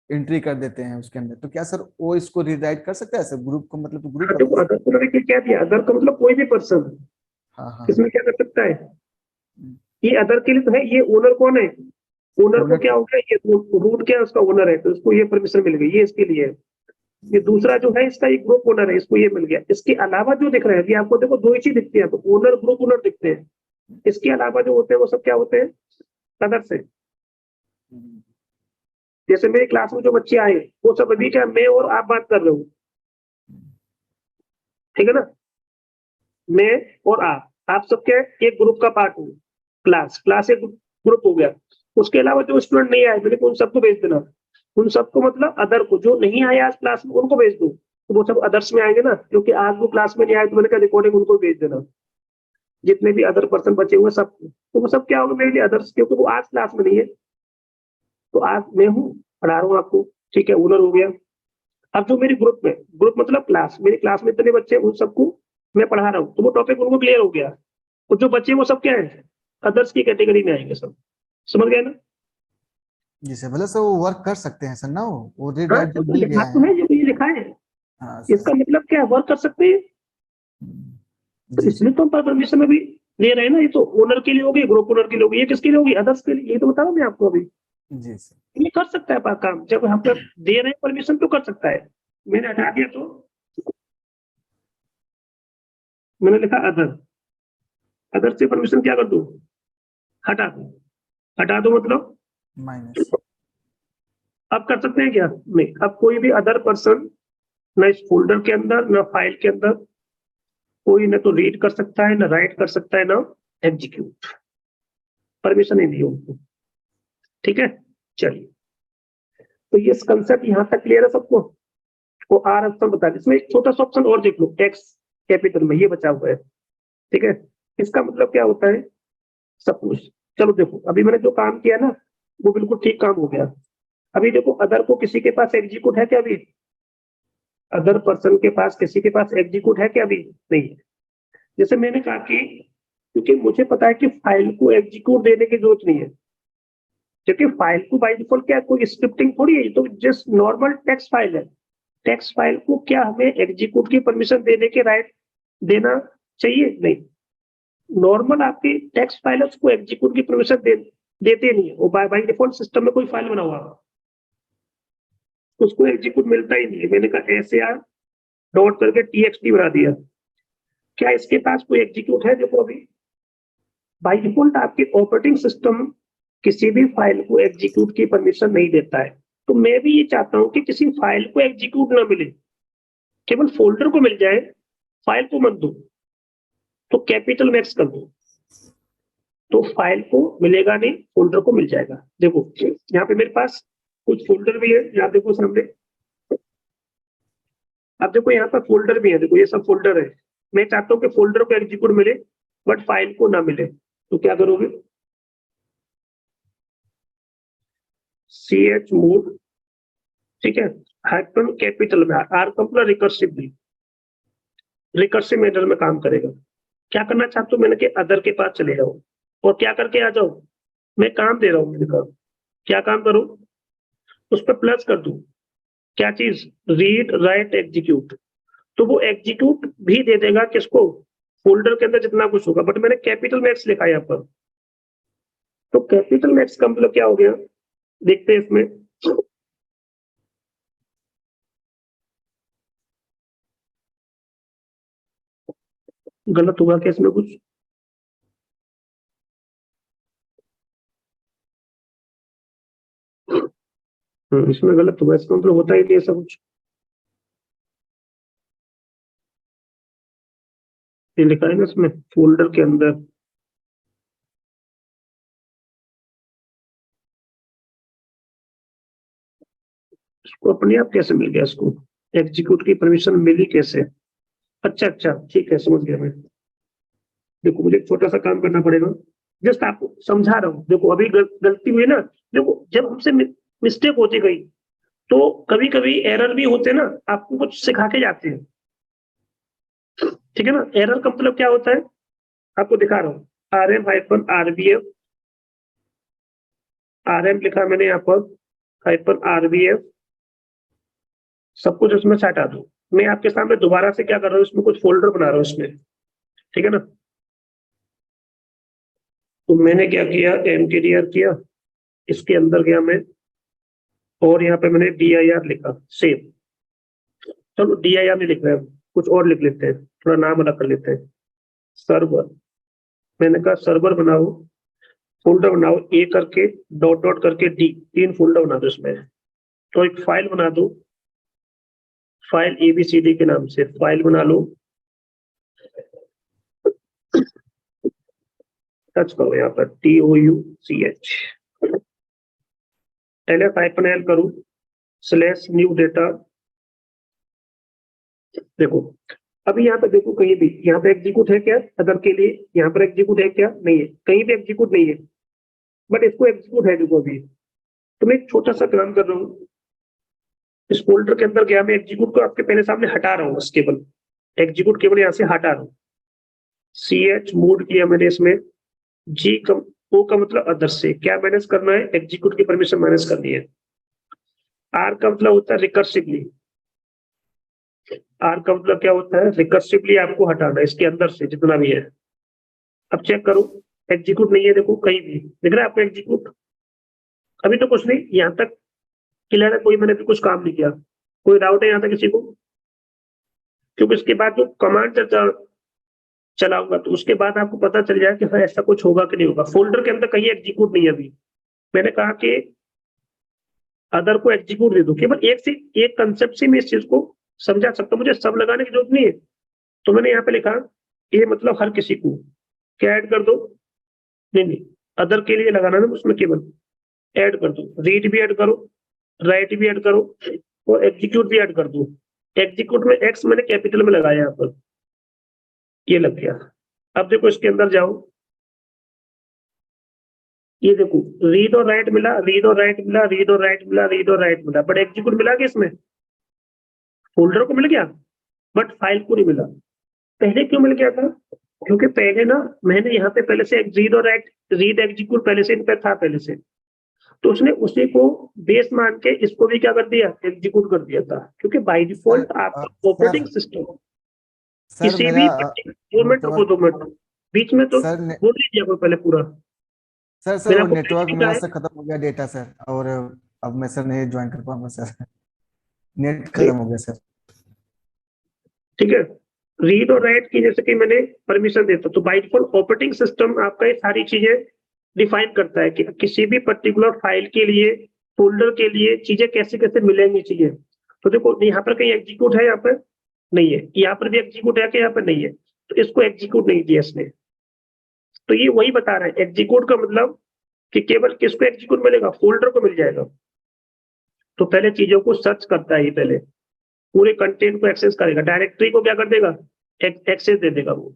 एंट्री कर देते हैं उसके अंदर, तो क्या सर वो इसको रीराइट कर सकता है सर ग्रुप को, मतलब ग्रुप हाँ, बना देखो अदर को मैंने क्या दिया, अदर का मतलब कोई भी पर्सन हाँ हाँ इसमें क्या कर सकता है, हम्म, ये अदर के लिए तो है। ये ओनर कौन है, ओनर को ओनर क्या हो गया, ये रूट क्या है उसका ओनर है, तो उसको ये परमिशन मिल गई, ये इसके लिए है। ये दूसरा जो है इसका एक ग्रुप ओनर है, इसको ये मिल गया। इसके अलावा जो दिख रहे हैं, ये आपको देखो दो ही चीज दिखती है, तो ओनर ग्रुप ओनर दिखते हैं। इसके अलावा जो होते हैं वो सब क्या होते हैं, अदर से। जैसे मेरी क्लास में जो बच्चे आए वो सब अभी क्या मैं और आप बात कर रहे हो, ठीक है ना, मैं और आप सबके एक ग्रुप का पार्ट हो, क्लास एक ग्रुप हो गया। उसके अलावा जो स्टूडेंट नहीं आए मैंने उन सबको भेज देना, उन सबको मतलब अदर को, जो नहीं आए आज क्लास में उनको भेज दो, तो वो सब अदर्स में आएंगे ना, क्योंकि आज वो क्लास में नहीं आए तो मैंने कहा रिकॉर्डिंग उनको भेज देना, जितने भी अदर पर्सन बचे हुए सबको, तो वो सब क्या होगा मेरे लिए अदर्स, क्योंकि वो आज क्लास में नहीं है। तो आज मैं हूँ, पढ़ा रहा हूँ आपको, ठीक है, ओनर हो गया। अब जो मेरी ग्रुप में, ग्रुप मतलब क्लास, मेरी क्लास में इतने बच्चे उन सबको मैं पढ़ा रहा हूँ, तो वो टॉपिक उनको क्लियर हो गया। और जो बच्चे वो सब क्या है, अदर्स की कैटेगरी में आएंगे सब। समझ गए ना। जी सर, मतलब सर वो वर्क कर सकते हैं सर ना, वो रीड हाँ राइट जो तो मिल लिखा गया तो है। है, जो ये लिखा है हाँ सर। इसका मतलब क्या है, वर्क कर सकते हैं। तो जी सर। इसलिए तो हम परमिशन अभी ले रहे हैं ना, ये तो ओनर के लिए होगी, ग्रुप ओनर के लिए होगी, ये किसके लिए होगी, अदर्स के लिए। ये तो बता रहा हूँ मैं आपको अभी, जी सर। ये कर सकता है काम, जब हम जब दे रहे हैं परमिशन तो कर सकता है। मैंने हटा दिया तो मैंने लिखा अदर से परमिशन क्या कर दो, हटा दो। हटा दो मतलब माइनस। अब कर सकते हैं क्या, नहीं। अब कोई भी अदर पर्सन ना इस फोल्डर के अंदर ना फाइल के अंदर कोई ना तो रीड कर सकता है, ना राइट कर सकता है, ना एग्जीक्यूट, परमिशन ही नहीं उनको। ठीक है, चलिए, तो ये कंसेप्ट यहाँ तक क्लियर है सबको। वो आर ऑप्शन बता दें, इसमें एक छोटा सा ऑप्शन और देख लो, एक्स कैपिटल में ये बचा हुआ है। ठीक है, इसका मतलब क्या होता है, सब कुछ। चलो देखो अभी मैंने जो काम किया ना, वो बिल्कुल ठीक काम हो गया। अभी देखो अदर को किसी के पास एग्जीक्यूट है क्या अभी? अदर पर्सन के पास किसी के पास एग्जीक्यूट है क्या अभी? नहीं है। जैसे मैंने कहा कि क्योंकि मुझे पता है कि फाइल को एग्जीक्यूट देने की जरूरत नहीं है, क्योंकि फाइल को बाय डिफॉल्ट क्या कोई स्क्रिप्टिंग थोड़ी है, ये तो जस्ट नॉर्मल टेक्स्ट फाइल है। टेक्स्ट फाइल को क्या हमें एग्जीक्यूट की परमिशन देने के राइट देना चाहिए? नहीं। नॉर्मल आपकी टेक्स्ट फाइल है उसको एग्जीक्यूट की परमिशन देते नहीं है, वो बाय डिफॉल्ट सिस्टम में कोई फाइल बना हुआ उसको एग्जीक्यूट मिलता ही नहीं है। मैंने कहा SAR डॉट करके TXT बना दिया, क्या इसके पास कोई एग्जीक्यूट है? देखो अभी बाय डिफॉल्ट आपके ऑपरेटिंग सिस्टम किसी भी फाइल को एग्जीक्यूट की परमिशन नहीं देता है। तो मैं भी ये चाहता हूं कि किसी फाइल को एग्जीक्यूट ना मिले, केवल फोल्डर को मिल जाए, फाइल को मत दो। तो कैपिटल मैक्स कर दो, तो फाइल को मिलेगा नहीं, फोल्डर को मिल जाएगा। देखो यहाँ पे मेरे पास कुछ फोल्डर भी है, यहाँ देखो सामने। अब देखो यहाँ पर फोल्डर भी है, देखो ये सब फोल्डर है। मैं चाहता हूँ कि फोल्डर को एग्जीक्यूट मिले बट फाइल को ना मिले, तो क्या करोगे? chmod, ठीक है, हाइफन कैपिटल में आर कंप्यूटर रिकर्सिव मैनर में काम करेगा। क्या करना चाहते हो? मैंने कि अदर के पास चले जाओ और क्या करके आ जाओ, मैं काम दे रहा हूँ, मैंने कहा क्या काम करो, उस पर प्लस कर दूं, क्या चीज? Read write execute. तो वो एग्जीक्यूट भी दे देगा किसको? फोल्डर के अंदर जितना कुछ होगा, बट मैंने कैपिटल मैक्स लिखा है यहाँ पर। तो कैपिटल मैक्स का मतलब क्या हो गया, देखते हैं इसमें। गलत हुआ क्या इसमें कुछ? इसमें गलत हुआ, इसका मतलब होता ही नहीं ऐसा कुछ। ये लिखा है ना इसमें फोल्डर के अंदर, इसको अपने आप कैसे मिल गया? इसको एग्जीक्यूट की परमिशन मिली कैसे? अच्छा अच्छा ठीक है, समझ गया मैं। देखो मुझे एक छोटा सा काम करना पड़ेगा, जस्ट आपको समझा रहा हूँ। देखो अभी गलती हुई ना, देखो जब हमसे मिस्टेक होती गई तो कभी कभी एरर भी होते ना, आपको कुछ सिखा के जाते हैं, ठीक है ना। एरर का मतलब क्या होता है, आपको दिखा रहा हूँ। RM-RBF, RM लिखा मैंने यहाँ पर, -RBF, सब कुछ उसमें से हटा दो। मैं आपके सामने दोबारा से क्या कर रहा हूँ, इसमें कुछ फोल्डर बना रहा हूँ इसमें, ठीक है ना। तो मैंने क्या किया, mkdir किया, इसके अंदर गया मैं और यहाँ पे मैंने dir लिखा, सेव। चलो dir नहीं लिख रहे हैं, कुछ और लिख लेते हैं, थोड़ा नाम अलग कर लेते हैं। सर्वर, मैंने कहा सर्वर बनाओ, फोल्डर बनाओ, A करके डॉट डॉट करके D, 3 फोल्डर बना दो इसमें। तो एक फाइल बना दो, फाइल ABCD के नाम से फाइल बना लो। टच करो यहाँ पर TOUCH, LF-L करूं, /new data। देखो अभी यहाँ पे देखो, कहीं भी यहाँ पे एग्जीक्यूट है क्या अदर के लिए? यहाँ पर एग्जीक्यूट है क्या? नहीं है, कहीं भी एग्जीक्यूट नहीं है, बट इसको एग्जीक्यूट है। देखो अभी तो मैं एक छोटा सा काम कर रहा हूँ, इस फोल्डर के अंदर गया, मैं एग्जीक्यूट को आपके पहले सामने हटा रहा हूँ, बस केवल एग्जीक्यूट केवल यहाँ से हटा रहा हूँ। chmod किया मैंने इसमें, O का मतलब अदर से क्या मैनेज करना है, एग्जीक्यूट की परमिशन मैनेज करनी है। R का मतलब होता है रिकर्सिवली, R का मतलब क्या होता है, रिकर्सिवली आपको हटाना है इसके अंदर से जितना भी है। अब चेक करो, एग्जीक्यूट नहीं है, देखो कहीं भी दिख रहा है आपको एग्जीक्यूट? अभी तो कुछ नहीं, यहाँ तक क्लियर है, कोई मैंने भी कुछ काम नहीं किया। कोई डाउट है यहाँ तक किसी को? क्योंकि इसके बाद जो कमांड चलाऊंगा तो उसके बाद आपको पता चल जाए कि हाँ ऐसा कुछ होगा कि नहीं होगा। फोल्डर के अंदर कहीं एग्जीक्यूट नहीं है अभी। मैंने कहा कि अदर को एग्जीक्यूट दे दो, केवल एक से एक कंसेप्ट से मैं इस चीज को समझा सकता हूँ, मुझे सब लगाने की जरूरत नहीं है। तो मैंने यहाँ पे लिखा ये मतलब हर किसी को क्या ऐड कर दो, नहीं अदर के लिए लगाना ना, उसमें केवल ऐड कर दो, रीड भी ऐड करो, राइट भी ऐड करो और एग्जीक्यूट भी ऐड कर दो। एग्जीक्यूट में एक्स मैंने कैपिटल में लगाया यहाँ पर, ये लग गया। अब देखो इसके अंदर जाओ, ये देखो रीड और राइट मिला, रीड और राइट मिला, रीड और राइट मिला, रीड और राइट मिला, बट एग्जीक्यूट मिला क्या इसमें? फोल्डर को मिल गया बट फाइल को नहीं मिला। पहले क्यों मिल गया था? क्योंकि पहले ना मैंने यहाँ पे पहले से रीड और राइट, रीड एग्जीक्यूट पहले से इन पे था पहले से, तो उसने उसी को बेस मान के इसको भी क्या कर दिया, एग्जीक्यूट कर दिया था। क्योंकि बाय डिफॉल्ट आपका ऑपरेटिंग सिस्टम सर किसी भी मेरा 2 मिनट रुको, 2 मिनट बीच में तो सर बोल लीजिए आपको पहले पूरा। सर मेरा वो को नेटवर्क क्या मेरा है? सर खत्म हो गया डेटा सर, और अब मैं सर नहीं ज्वाइन कर पाऊंगा सर, नेट खत्म हो गया सर। ठीक है, रीड और राइट की जैसे कि मैंने परमिशन देता, तो बाय डिफॉल्ट ऑपरेटिंग सिस्टम आपका ये सारी चीजें डिफाइन करता है कि किसी भी पर्टिकुलर फाइल के लिए, फोल्डर के लिए चीजें कैसे कैसे मिलेंगी चीजें। तो देखो यहाँ पर कहीं एग्जीक्यूट है, यहाँ पर नहीं है, यहाँ पर भी एग्जीक्यूट है कि यहाँ पर नहीं है, तो इसको एग्जीक्यूट नहीं दिया इसने। तो ये वही बता रहा है एग्जीक्यूट का मतलब कि केवल किसको एग्जीक्यूट मिलेगा, फोल्डर को मिल जाएगा। तो पहले चीजों को सर्च करता है, ये पहले पूरे कंटेंट को एक्सेस करेगा, डायरेक्टरी को क्या कर देगा, एक्सेस दे देगा वो,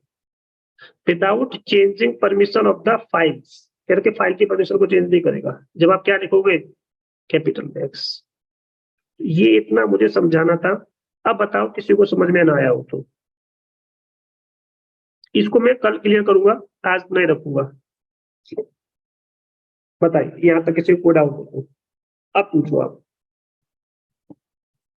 without changing permission of the files, करके फाइल की परमिशन को चेंज नहीं करेगा। जब आप क्या लिखोगे, कैपिटल एक्स। ये इतना मुझे समझाना था। अब बताओ किसी को समझ में ना आया हो तो। इसको मैं कल क्लियर करूंगा, आज नहीं रखूंगा। बताइए यहाँ तक किसी को डाउट हो तो अब पूछो आप।